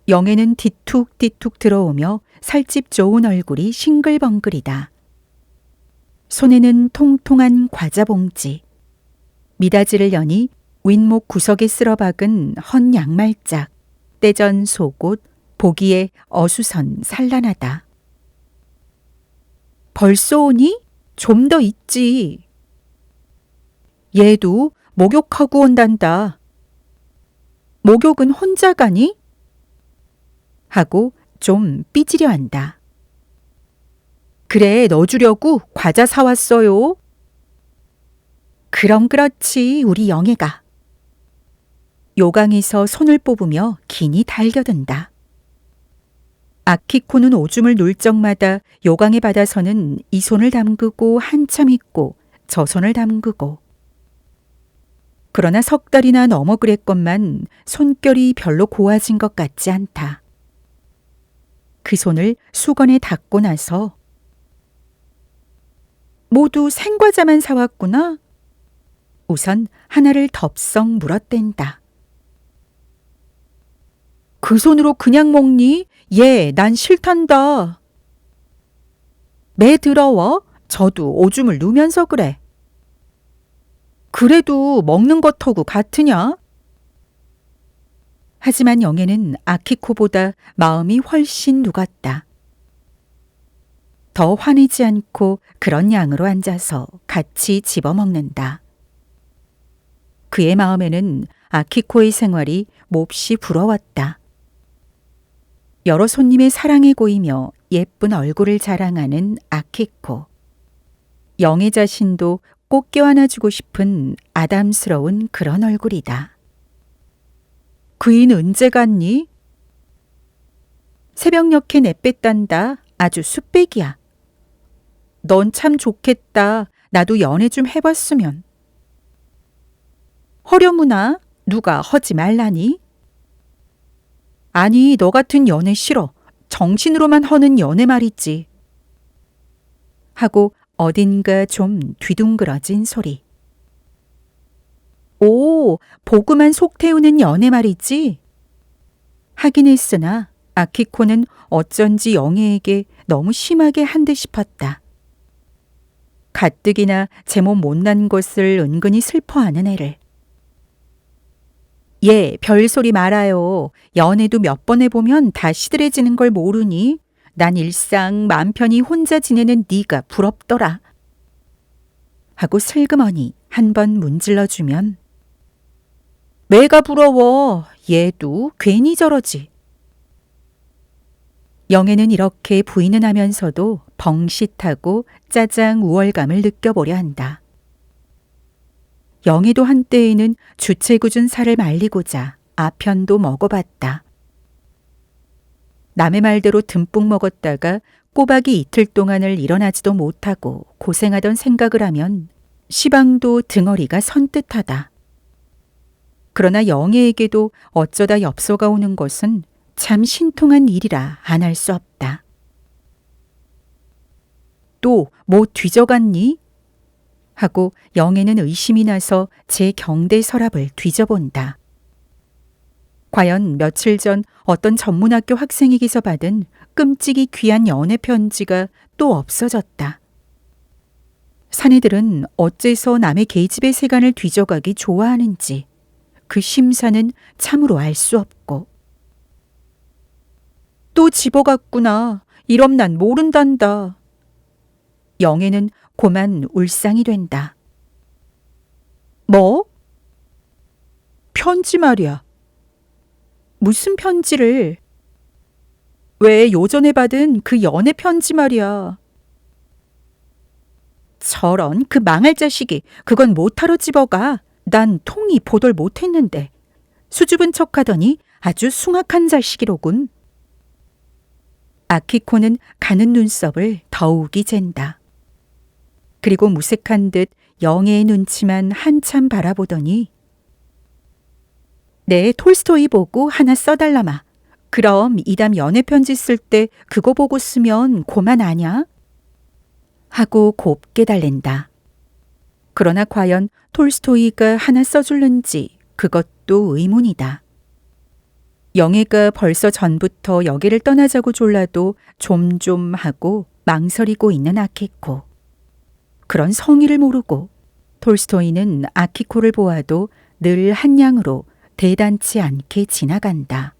영애는 뒤툭뒤툭 들어오며 살집 좋은 얼굴이 싱글벙글이다. 손에는 통통한 과자 봉지. 미닫이를 여니 윗목 구석에 쓸어박은 헌 양말짝, 떼전 속옷, 보기에 어수선 산란하다. 벌써 오니? 좀 더 있지. 얘도 목욕하고 온단다. 목욕은 혼자 가니? 하고 좀 삐지려 한다. 그래, 너 주려고 과자 사왔어요. 그럼 그렇지, 우리 영애가. 요강에서 손을 뽑으며 기니 달겨든다. 아키코는 오줌을 눌 적마다 요강에 받아서는 이 손을 담그고 한참 있고 저 손을 담그고. 그러나 석 달이나 넘어 그랬건만 손결이 별로 고와진 것 같지 않다. 그 손을 수건에 닦고 나서 모두 생과자만 사왔구나. 우선 하나를 덥석 물어댄다. 그 손으로 그냥 먹니? 예, 난 싫단다. 매 더러워. 저도 오줌을 누면서 그래. 그래도 먹는 것하고 같으냐? 하지만 영애는 아키코보다 마음이 훨씬 누갔다. 더 화내지 않고 그런 양으로 앉아서 같이 집어먹는다. 그의 마음에는 아키코의 생활이 몹시 부러웠다. 여러 손님의 사랑에 고이며 예쁜 얼굴을 자랑하는 아키코. 영애 자신도 꼭 껴안아주고 싶은 아담스러운 그런 얼굴이다. 그인 언제 갔니? 새벽녘에 내뺐단다. 아주 숯배기야. 넌 참 좋겠다. 나도 연애 좀 해봤으면. 허려무나 누가 허지 말라니? 아니, 너 같은 연애 싫어. 정신으로만 허는 연애 말이지. 하고 어딘가 좀 뒤둥그러진 소리. 오, 보고만 속 태우는 연애 말이지? 하긴 했으나 아키코는 어쩐지 영애에게 너무 심하게 한 듯 싶었다. 가뜩이나 제 몸 못난 것을 은근히 슬퍼하는 애를. 예, 별소리 말아요. 연애도 몇 번 해보면 다 시들해지는 걸 모르니? 난 일상 맘 편히 혼자 지내는 네가 부럽더라. 하고 슬그머니 한 번 문질러주면 내가 부러워. 얘도 괜히 저러지. 영애는 이렇게 부인은 하면서도 벙싯하고 짜장 우월감을 느껴보려 한다. 영애도 한때에는 주체궂은 살을 말리고자 아편도 먹어봤다. 남의 말대로 듬뿍 먹었다가 꼬박이 이틀 동안을 일어나지도 못하고 고생하던 생각을 하면 시방도 등어리가 선뜻하다. 그러나 영애에게도 어쩌다 엽서가 오는 것은 참 신통한 일이라 안 할 수 없다. 또 뭐 뒤져갔니? 하고 영애는 의심이 나서 제 경대 서랍을 뒤져본다. 과연 며칠 전 어떤 전문학교 학생에게서 받은 끔찍이 귀한 연애 편지가 또 없어졌다. 사내들은 어째서 남의 계집의 세간을 뒤져가기 좋아하는지 그 심사는 참으로 알 수 없고. 또 집어갔구나. 이럼 난 모른단다. 영애는 고만 울상이 된다. 뭐? 편지 말이야. 무슨 편지를? 왜 요전에 받은 그 연애 편지 말이야. 저런 그 망할 자식이 그건 못하러 집어가. 난 통이 보돌 못했는데. 수줍은 척하더니 아주 숭악한 자식이로군. 아키코는 가는 눈썹을 더욱이 잰다. 그리고 무색한 듯 영애의 눈치만 한참 바라보더니 네, 톨스토이 보고 하나 써달라마. 그럼 이담 연애편지 쓸 때 그거 보고 쓰면 고만 아냐? 하고 곱게 달랜다. 그러나 과연 톨스토이가 하나 써줄는지 그것도 의문이다. 영애가 벌써 전부터 여기를 떠나자고 졸라도 좀 하고 망설이고 있는 아키코. 그런 성의를 모르고 톨스토이는 아키코를 보아도 늘 한량으로 대단치 않게 지나간다.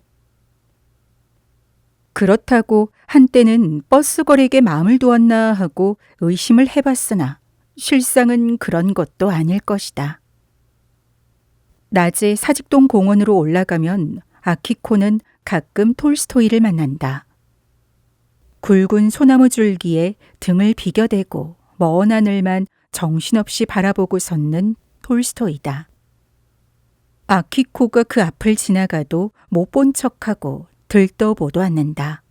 그렇다고 한때는 버스 거리에 마음을 두었나 하고 의심을 해봤으나 실상은 그런 것도 아닐 것이다. 낮에 사직동 공원으로 올라가면 아키코는 가끔 톨스토이를 만난다. 굵은 소나무 줄기에 등을 비겨대고 먼 하늘만 정신없이 바라보고 섰는 톨스토이다. 아키코가 그 앞을 지나가도 못 본 척하고 들떠보도 않는다.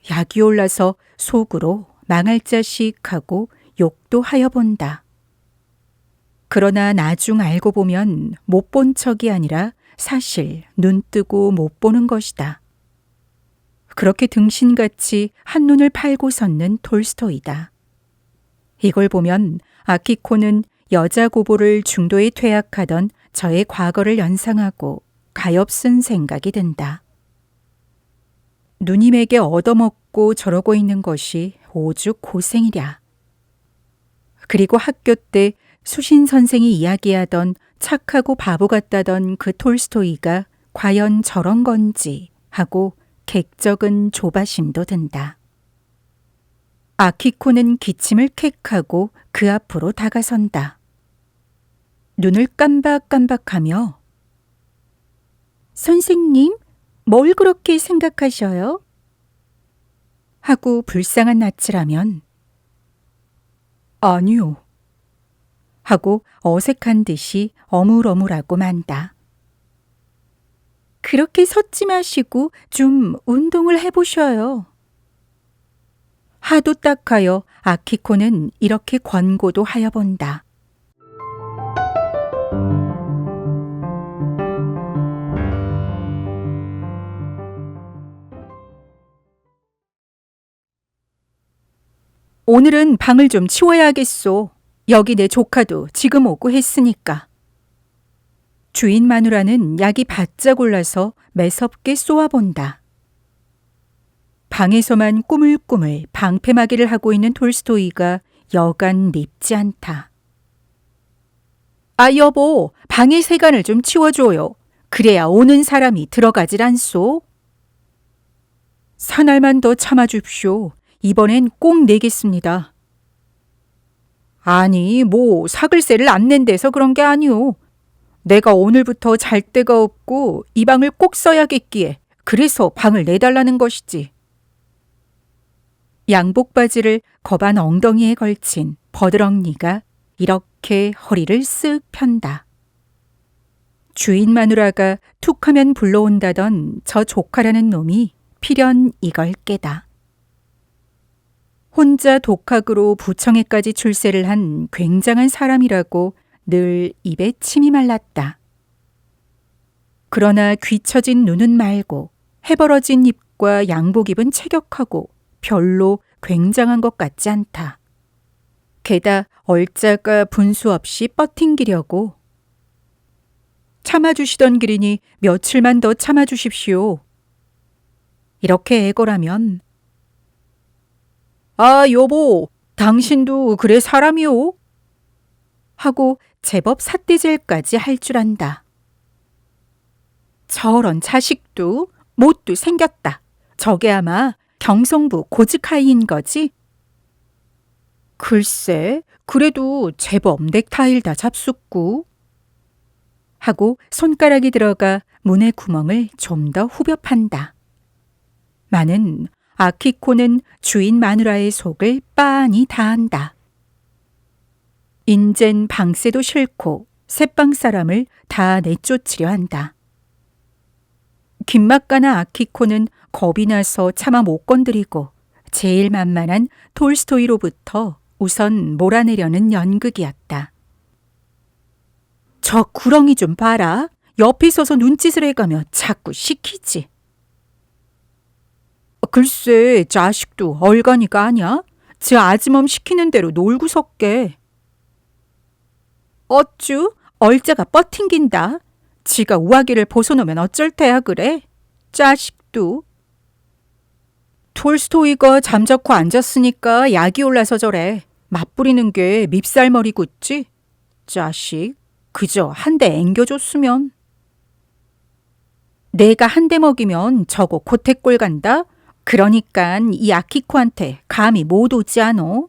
약이 올라서 속으로 망할 자식 하고 욕도 하여 본다. 그러나 나중 알고 보면 못 본 척이 아니라 사실 눈 뜨고 못 보는 것이다. 그렇게 등신같이 한눈을 팔고 섰는 톨스토이다. 이걸 보면 아키코는 여자 고보를 중도에 퇴학하던 저의 과거를 연상하고 가엾은 생각이 든다. 누님에게 얻어먹고 저러고 있는 것이 오죽 고생이랴. 그리고 학교 때 수신 선생이 이야기하던 착하고 바보 같다던 그 톨스토이가 과연 저런 건지 하고 객적은 조바심도 든다. 아키코는 기침을 캑하고 그 앞으로 다가선다. 눈을 깜박깜박하며 선생님, 뭘 그렇게 생각하셔요? 하고 불쌍한 낯을 하면 아니요. 하고 어색한 듯이 어물어물하고 만다. 그렇게 섰지 마시고 좀 운동을 해보셔요. 하도 딱하여 아키코는 이렇게 권고도 하여 본다. 오늘은 방을 좀 치워야겠소. 여기 내 조카도 지금 오고 했으니까. 주인 마누라는 약이 바짝 올라서 매섭게 쏘아본다. 방에서만 꾸물꾸물 방패막이를 하고 있는 톨스토이가 여간 밉지 않다. 아 여보, 방의 세간을 좀 치워줘요. 그래야 오는 사람이 들어가질 않소. 사날만 더 참아줍쇼. 이번엔 꼭 내겠습니다. 아니, 뭐 사글세를 안 낸대서 그런 게 아니오. 내가 오늘부터 잘 데가 없고 이 방을 꼭 써야겠기에 그래서 방을 내달라는 것이지. 양복 바지를 거반 엉덩이에 걸친 버드렁니가 이렇게 허리를 쓱 편다. 주인 마누라가 툭하면 불러온다던 저 조카라는 놈이 필연 이걸 깨다. 혼자 독학으로 부청에까지 출세를 한 굉장한 사람이라고 늘 입에 침이 말랐다. 그러나 귀처진 눈은 말고 해벌어진 입과 양복 입은 체격하고 별로 굉장한 것 같지 않다. 게다 얼짜가 분수 없이 뻗팅기려고. 참아주시던 길이니 며칠만 더 참아주십시오. 이렇게 애걸하면 아 여보, 당신도 그래 사람이오? 하고 제법 삿대질까지 할 줄 안다. 저런 자식도 못도 생겼다. 저게 아마 경성부 고즈카이인 거지? 글쎄, 그래도 제법 넥타이를 다 잡숫고. 하고 손가락이 들어가 문의 구멍을 좀 더 후벼 판다. 마는 아키코는 주인 마누라의 속을 빤히 다한다. 인젠 방세도 싫고 새방 사람을 다 내쫓으려 한다. 김막가나 아키코는 겁이 나서 차마 못 건드리고 제일 만만한 톨스토이로부터 우선 몰아내려는 연극이었다. 저 구렁이 좀 봐라. 옆에 서서 눈짓을 해가며 자꾸 시키지. 글쎄, 자식도 얼간이가 아냐? 지 아지멈 시키는 대로 놀고 섰게. 어쭈? 얼자가 뻗팅긴다. 지가 우아기를 벗어놓으면 어쩔 테야 그래? 자식도. 톨스토이가 잠자코 앉았으니까 약이 올라서 저래. 맞부리는 게 밉살머리 굳지? 자식, 그저 한 대 앵겨줬으면. 내가 한 대 먹이면 저거 고택골 간다? 그러니깐 이 아키코한테 감히 못 오지 않어?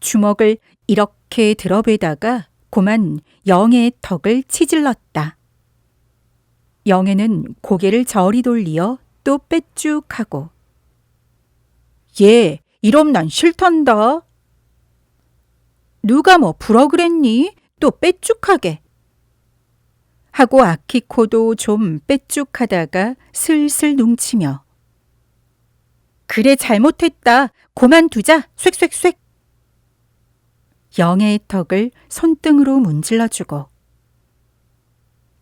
주먹을 이렇게 들어배다가 고만 영애의 턱을 치질렀다. 영애는 고개를 저리 돌리어 또 빼쭉하고 얘 이럼 난 싫단다. 누가 뭐 부러 그랬니? 또 빼쭉하게. 하고 아키코도 좀 빼쭉하다가 슬슬 뭉치며 그래 잘못했다. 그만두자. 쇳쇳쇳. 영애의 턱을 손등으로 문질러주고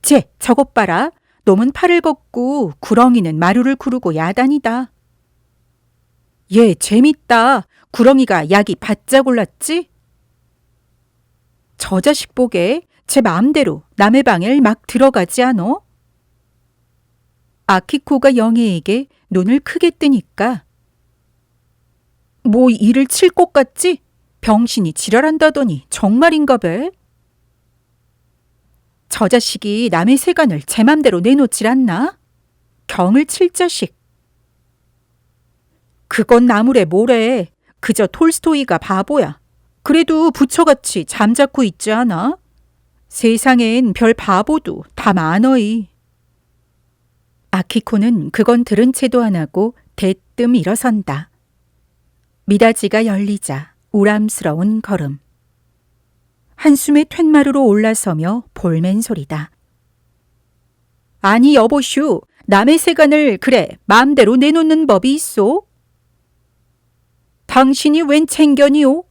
쟤 저것 봐라. 놈은 팔을 걷고 구렁이는 마루를 구르고 야단이다. 얘 재밌다. 구렁이가 약이 바짝 올랐지? 저 자식 보게 제 마음대로 남의 방에 막 들어가지 않어? 아키코가 영애에게 눈을 크게 뜨니까 뭐 이를 칠 것 같지? 병신이 지랄한다더니 정말인가 배? 저 자식이 남의 세간을 제 맘대로 내놓질 않나? 경을 칠 자식. 그건 나무래 뭐래. 그저 톨스토이가 바보야. 그래도 부처같이 잠자코 있지 않아? 세상엔 별 바보도 다 많어이. 아키코는 그건 들은 채도 안 하고 대뜸 일어선다. 미닫이가 열리자 우람스러운 걸음. 한숨에 툇마루로 올라서며 볼멘 소리다. 아니 여보슈, 남의 세간을 그래 마음대로 내놓는 법이 있소? 당신이 웬 챙견이오?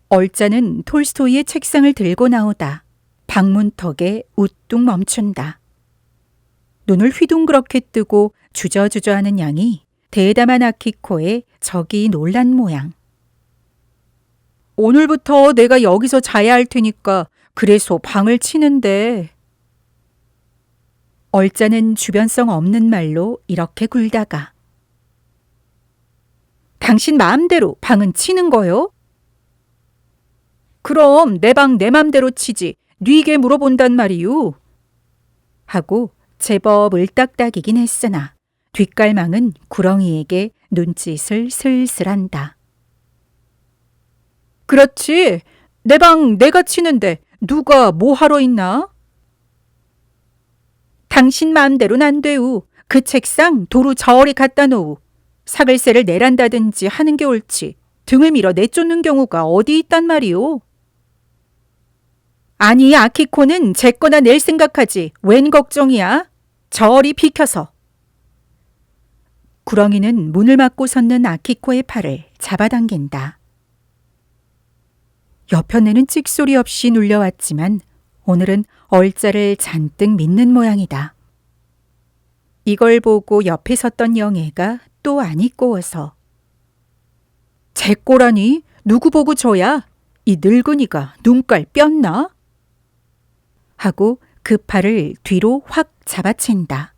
얼짜는 톨스토이의 책상을 들고 나오다 방문턱에 우뚝 멈춘다. 눈을 휘둥그렇게 뜨고 주저주저하는 양이 대담한 아키코에 저기 놀란 모양. 오늘부터 내가 여기서 자야 할 테니까 그래서 방을 치는데. 얼짜는 주변성 없는 말로 이렇게 굴다가 당신 마음대로 방은 치는 거요? 그럼 내 방 내 맘대로 치지 뉘게 물어본단 말이유. 하고 제법 을딱딱이긴 했으나 뒷갈망은 구렁이에게 눈짓을 슬슬한다. 그렇지. 내 방 내가 치는데 누가 뭐 하러 있나? 당신 마음대로는 안 되우. 그 책상 도로 저리 갖다 놓우. 사글세를 내란다든지 하는 게 옳지. 등을 밀어 내쫓는 경우가 어디 있단 말이오. 아니 아키코는 제 거나 낼 생각하지 웬 걱정이야. 저리 비켜서. 구렁이는 문을 막고 섰는 아키코의 팔을 잡아당긴다. 여편네는 찍소리 없이 눌려왔지만 오늘은 얼짜를 잔뜩 믿는 모양이다. 이걸 보고 옆에 섰던 영애가 또 안이 꼬워서 제 꼬라니? 누구 보고 저야? 이 늙은이가 눈깔 뼈나? 하고 그 팔을 뒤로 확 잡아챈다.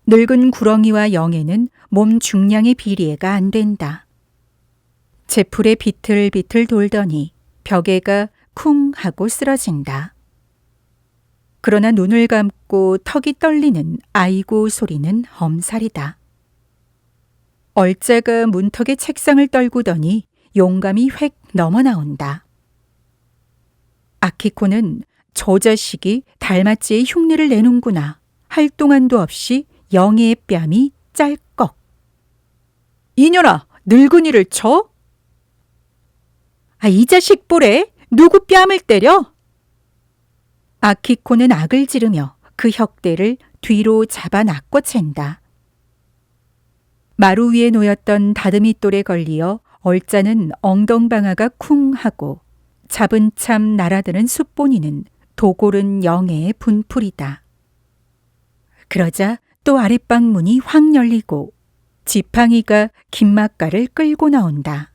늙은 구렁이와 영애는 몸 중량의 비례가 안 된다. 제풀에 비틀비틀 돌더니 벽에가 쿵 하고 쓰러진다. 그러나 눈을 감고 턱이 떨리는 아이고 소리는 엄살이다. 얼짜가 문턱에 책상을 떨구더니 용감히 획 넘어 나온다. 아키코는 저 자식이 달맞이에 흉내를 내는구나 할 동안도 없이 영애의 뺨이 짤꺽. 이년아, 늙은이를 쳐? 이 자식 보래. 누구 뺨을 때려? 아키코는 악을 지르며 그 혁대를 뒤로 잡아 낚아챈다. 마루 위에 놓였던 다듬이 돌에 걸리어 얼짜는 엉덩방아가 쿵 하고 잡은 참 날아드는 숯보니는 도골은 영애의 분풀이다. 그러자 또 아랫방 문이 확 열리고 지팡이가 김막가를 끌고 나온다.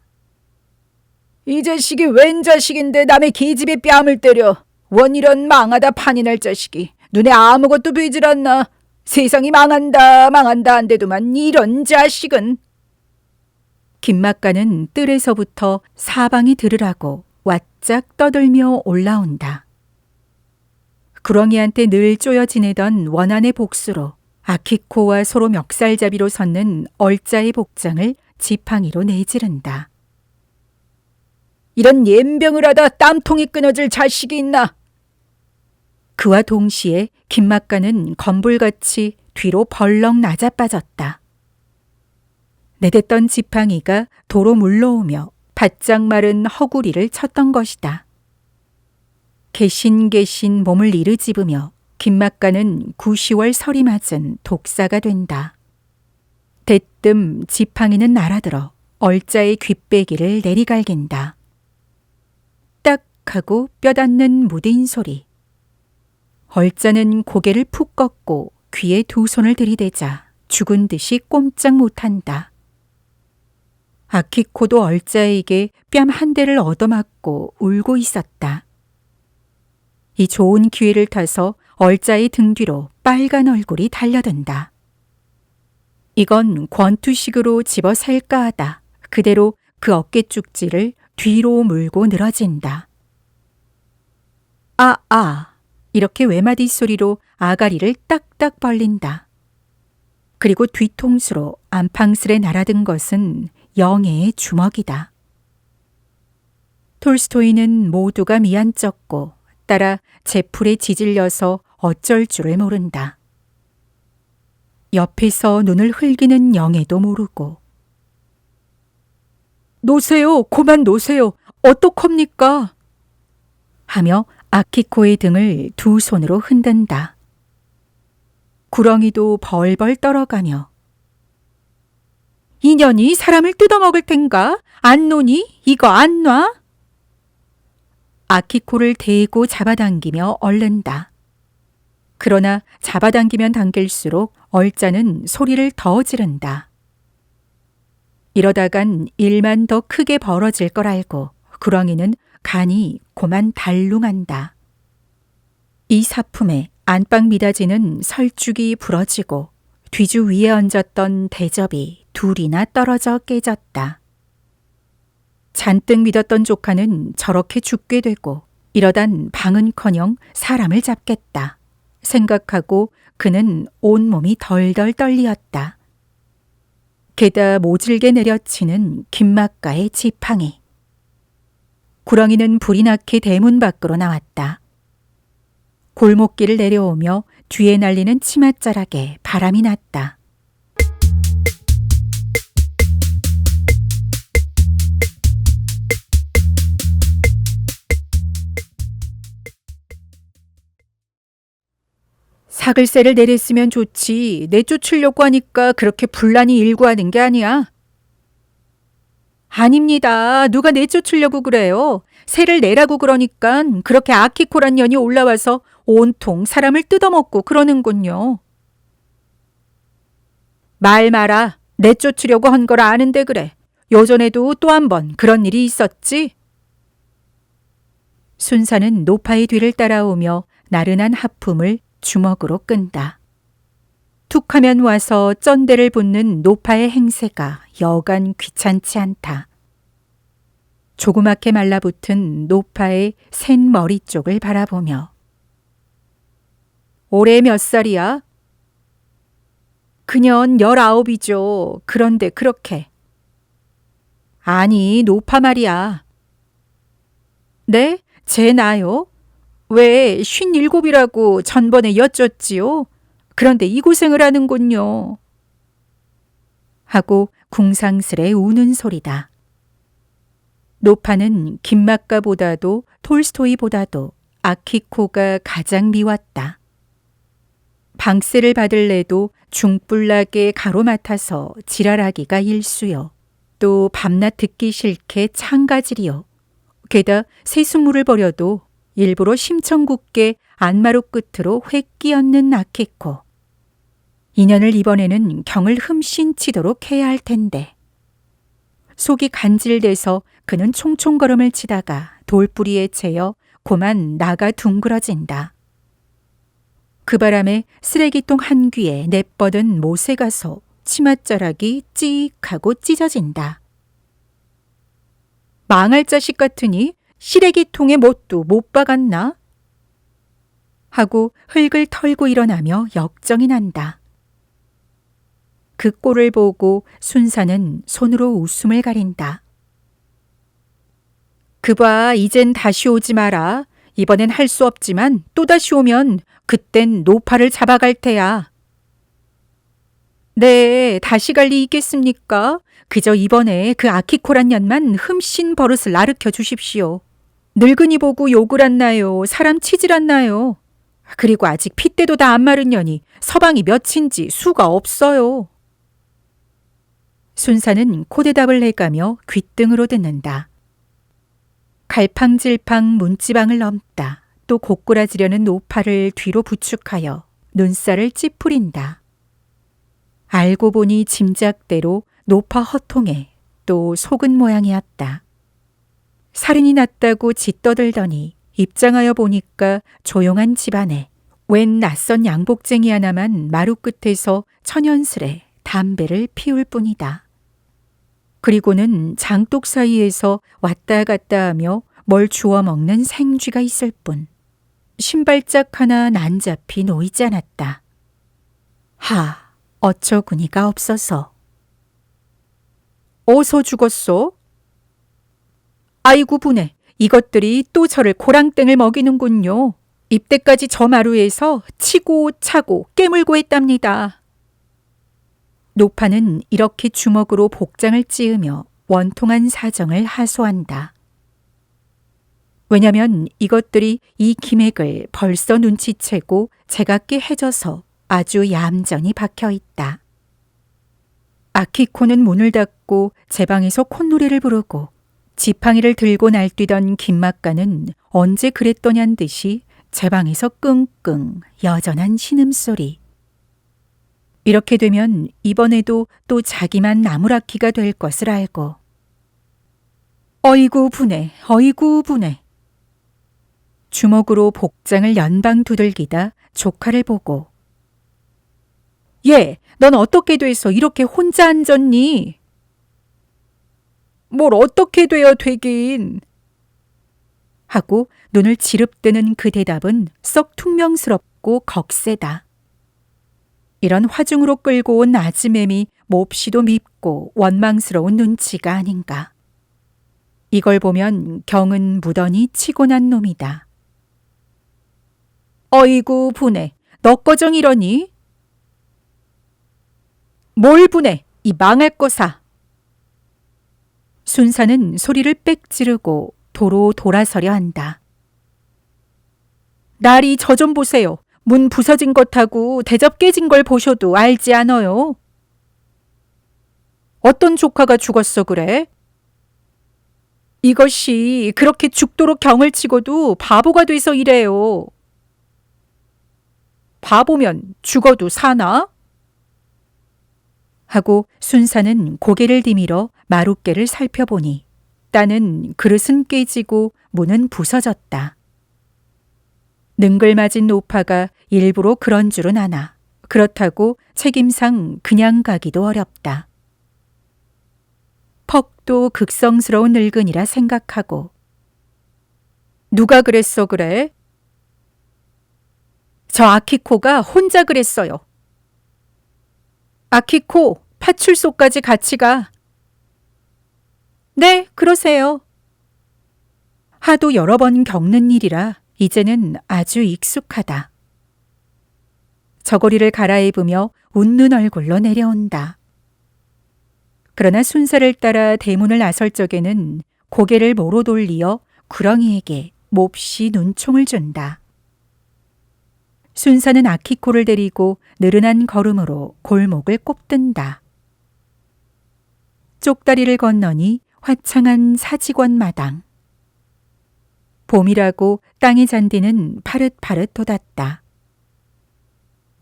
이 자식이 웬 자식인데 남의 계집에 뺨을 때려. 원 이런 망하다 판이 날 자식이 눈에 아무것도 보이질 않나. 세상이 망한다 망한다 한데도만 이런 자식은. 김막가는 뜰에서부터 사방이 들으라고 왓짝 떠들며 올라온다. 구렁이한테 늘 쪼여 지내던 원한의 복수로 아키코와 서로 멱살잡이로 섰는 얼자의 복장을 지팡이로 내지른다. 이런 옌병을 하다 땀통이 끊어질 자식이 있나? 그와 동시에 김막가는 검불같이 뒤로 벌렁 낮아빠졌다. 내댔던 지팡이가 도로 물러오며 바짝 마른 허구리를 쳤던 것이다. 개신개신 몸을 이르집으며 김막가는 9, 10월 설이 맞은 독사가 된다. 대뜸 지팡이는 날아들어 얼자의 귓배기를 내리갈긴다. 딱 하고 뼈닿는 무딘 소리. 얼자는 고개를 푹 꺾고 귀에 두 손을 들이대자 죽은 듯이 꼼짝 못한다. 아키코도 얼자에게 뺨 한 대를 얻어맞고 울고 있었다. 이 좋은 기회를 타서 얼자의 등 뒤로 빨간 얼굴이 달려든다. 이건 권투식으로 집어살까 하다 그대로 그 어깨 쭉지를 뒤로 물고 늘어진다. 이렇게 외마디 소리로 아가리를 딱딱 벌린다. 그리고 뒤통수로 안팡스레 날아든 것은 영애의 주먹이다. 톨스토이는 모두가 미안쩍고 따라 제풀에 지질려서 어쩔 줄을 모른다. 옆에서 눈을 흘기는 영애도 모르고. 놓으세요. 그만 놓으세요. 어떡합니까? 하며 아키코의 등을 두 손으로 흔든다. 구렁이도 벌벌 떨어가며 인연이 사람을 뜯어먹을 텐가? 안 노니? 이거 안 놔? 아키코를 대고 잡아당기며 얼른다. 그러나 잡아당기면 당길수록 얼자는 소리를 더 지른다. 이러다간 일만 더 크게 벌어질 걸 알고 구렁이는 간이 고만 달룽한다. 이 사품에 안방 미닫이는 설죽이 부러지고 뒤주 위에 얹었던 대접이 둘이나 떨어져 깨졌다. 잔뜩 믿었던 조카는 저렇게 죽게 되고 이러단 방은커녕 사람을 잡겠다 생각하고 그는 온몸이 덜덜 떨리었다. 게다 모질게 내려치는 김막가의 지팡이. 구렁이는 불이 나게 대문 밖으로 나왔다. 골목길을 내려오며 뒤에 날리는 치맛자락에 바람이 났다. 사글세를 내렸으면 좋지. 내쫓으려고 하니까 그렇게 분란이 일구하는 게 아니야. 아닙니다. 누가 내쫓으려고 그래요. 세를 내라고 그러니까 그렇게 아키코란 년이 올라와서 온통 사람을 뜯어먹고 그러는군요. 말 마라. 내쫓으려고 한 걸 아는데 그래. 요전에도 또 한 번 그런 일이 있었지. 순사는 노파의 뒤를 따라오며 나른한 하품을 주먹으로 끈다. 툭하면 와서 쩐대를 붙는 노파의 행세가 여간 귀찮지 않다. 조그맣게 말라붙은 노파의 센 머리 쪽을 바라보며 올해 몇 살이야? 그년 19이죠. 그런데 그렇게. 아니, 노파 말이야. 네? 제 나요? 왜 57이라고 전번에 여쭸지요? 그런데 이 고생을 하는군요. 하고 궁상스레 우는 소리다. 노파는 김막가보다도 톨스토이보다도 아키코가 가장 미웠다. 방세를 받을래도 중불나게 가로맡아서 지랄하기가 일수요. 또 밤낮 듣기 싫게 창가지리요. 게다 세수물을 버려도 일부러 심청궂게 안마루 끝으로 획 끼얹는 아키코. 인연을 이번에는 경을 흠씬 치도록 해야 할 텐데. 속이 간질돼서 그는 총총걸음을 치다가 돌뿌리에 채여 고만 나가 둥그러진다. 그 바람에 쓰레기통 한 귀에 내뻗은 못에 가서 치맛자락이 찍 하고 찢어진다. 망할 자식 같으니 시래기통에 뭣도 못 박았나? 하고 흙을 털고 일어나며 역정이 난다. 그 꼴을 보고 순사는 손으로 웃음을 가린다. 그봐, 이젠 다시 오지 마라. 이번엔 할 수 없지만 또다시 오면 그땐 노파를 잡아갈 테야. 네, 다시 갈 리 있겠습니까? 그저 이번에 그 아키코란 년만 흠씬 버릇을 가르쳐 주십시오. 늙은이 보고 욕을 안 나요. 사람 치질 않나요. 그리고 아직 핏대도 다 안 마른 년이 서방이 몇인지 수가 없어요. 순사는 코대답을 해가며 귓등으로 듣는다. 갈팡질팡 문지방을 넘다. 또 고꾸라지려는 노파를 뒤로 부축하여 눈살을 찌푸린다. 알고 보니 짐작대로 노파 허통에 또 속은 모양이었다. 살인이 났다고 짓떠들더니 입장하여 보니까 조용한 집안에 웬 낯선 양복쟁이 하나만 마루 끝에서 천연스레 담배를 피울 뿐이다. 그리고는 장독 사이에서 왔다 갔다 하며 뭘 주워 먹는 생쥐가 있을 뿐 신발짝 하나 난잡히 놓이지 않았다. 하, 어처구니가 없어서. 어서 죽었소? 아이고 분해, 이것들이 또 저를 고랑땡을 먹이는군요. 입대까지 저 마루에서 치고 차고 깨물고 했답니다. 노파는 이렇게 주먹으로 복장을 찌으며 원통한 사정을 하소한다. 왜냐면 이것들이 이 기맥을 벌써 눈치채고 제각기 해져서 아주 얌전히 박혀있다. 아키코는 문을 닫고 제 방에서 콧노래를 부르고 지팡이를 들고 날뛰던 김막가는 언제 그랬더냐는 듯이 제 방에서 끙끙 여전한 신음소리. 이렇게 되면 이번에도 또 자기만 나무라키가 될 것을 알고 어이구 분해, 어이구 분해. 주먹으로 복장을 연방 두들기다 조카를 보고 얘, 넌 어떻게 돼서 이렇게 혼자 앉았니? 뭘 어떻게 돼야 되긴. 하고 눈을 지릅뜨는 그 대답은 썩 퉁명스럽고 겁세다. 이런 화중으로 끌고 온 아지매미 몹시도 밉고 원망스러운 눈치가 아닌가. 이걸 보면 경은 무던히 치고 난 놈이다. 어이구 분해, 너 꺼정 이러니? 뭘 분해, 이 망할 거사. 순사는 소리를 빽 지르고 도로 돌아서려 한다. 날이 저 좀 보세요. 문 부서진 것하고 대접 깨진 걸 보셔도 알지 않아요? 어떤 조카가 죽었어 그래? 이것이 그렇게 죽도록 경을 치고도 바보가 돼서 이래요. 바보면 죽어도 사나? 하고 순사는 고개를 디밀어 마룻개를 살펴보니 따는 그릇은 깨지고 문은 부서졌다. 능글맞은 노파가 일부러 그런 줄은 아나 그렇다고 책임상 그냥 가기도 어렵다. 퍽도 극성스러운 늙은이라 생각하고 누가 그랬어 그래? 저 아키코가 혼자 그랬어요. 아키코, 파출소까지 같이 가. 네, 그러세요. 하도 여러 번 겪는 일이라 이제는 아주 익숙하다. 저고리를 갈아입으며 웃는 얼굴로 내려온다. 그러나 순사를 따라 대문을 나설 적에는 고개를 모로 돌리어 구렁이에게 몹시 눈총을 준다. 순사는 아키코를 데리고 느른한 걸음으로 골목을 꼽든다. 쪽다리를 건너니 화창한 사직원 마당. 봄이라고 땅의 잔디는 파릇파릇 돋았다.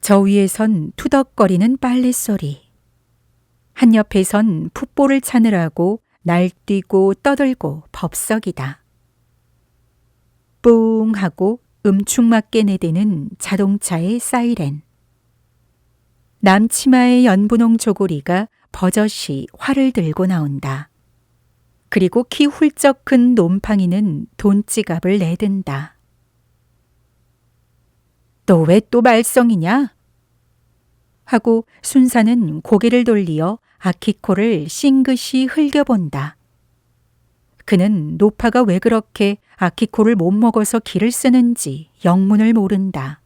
저 위에선 투덕거리는 빨래 소리. 한 옆에선 풋볼을 차느라고 날뛰고 떠들고 법석이다. 뿡 하고 음축맞게 내대는 자동차의 사이렌. 남치마의 연분홍 조고리가 버젓이 활을 들고 나온다. 그리고 키 훌쩍 큰 놈팡이는 돈지갑을 내든다. 너 왜 또 말썽이냐? 하고 순사는 고개를 돌리어 아키코를 싱긋이 흘겨본다. 그는 노파가 왜 그렇게 아키코를 못 먹어서 기를 쓰는지 영문을 모른다.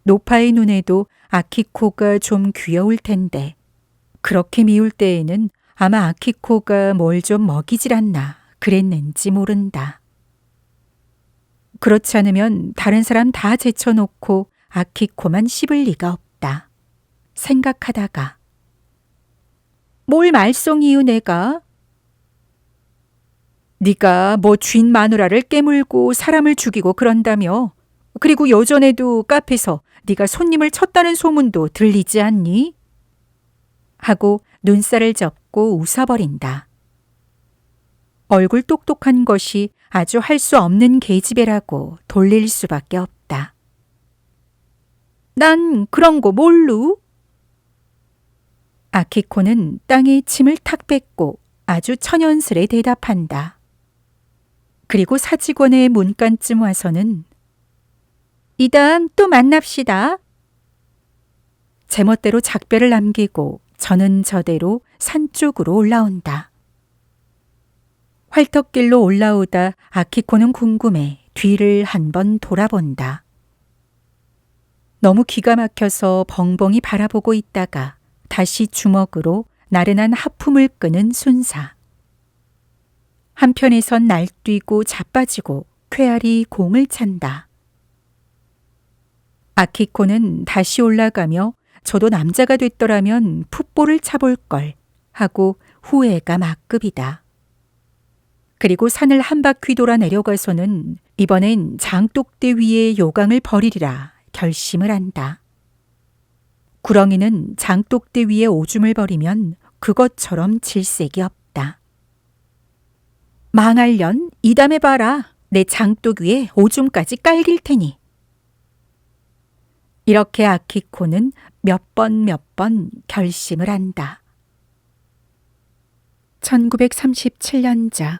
노파의 눈에도 아키코가 좀 귀여울 텐데 그렇게 미울 때에는 아마 아키코가 뭘 좀 먹이질 않나 그랬는지 모른다. 그렇지 않으면 다른 사람 다 제쳐놓고 아키코만 씹을 리가 없다. 생각하다가 뭘 말썽이유 내가? 네가 뭐 쥔 마누라를 깨물고 사람을 죽이고 그런다며. 그리고 요전에도 카페에서 네가 손님을 쳤다는 소문도 들리지 않니? 하고 눈살을 접고 웃어버린다. 얼굴 똑똑한 것이 아주 할 수 없는 계집애라고 돌릴 수밖에 없다. 난 그런 거 몰루? 아키코는 땅에 침을 탁 뱉고 아주 천연스레 대답한다. 그리고 사직원의 문간쯤 와서는 이단 또 만납시다. 제멋대로 작별을 남기고 저는 저대로 산 쪽으로 올라온다. 활터길로 올라오다 아키코는 궁금해 뒤를 한번 돌아본다. 너무 기가 막혀서 벙벙이 바라보고 있다가 다시 주먹으로 나른한 하품을 끄는 순사. 한편에선 날뛰고 자빠지고 쾌활히 공을 찬다. 아키코는 다시 올라가며 저도 남자가 됐더라면 풋볼을 차볼걸 하고 후회가 막급이다. 그리고 산을 한 바퀴 돌아 내려가서는 이번엔 장독대 위에 요강을 버리리라 결심을 한다. 구렁이는 장독대 위에 오줌을 버리면 그것처럼 질색이 없다. 망할년 이담해 봐라. 내 장독 위에 오줌까지 깔길 테니. 이렇게 아키코는 몇 번 결심을 한다. 1937년작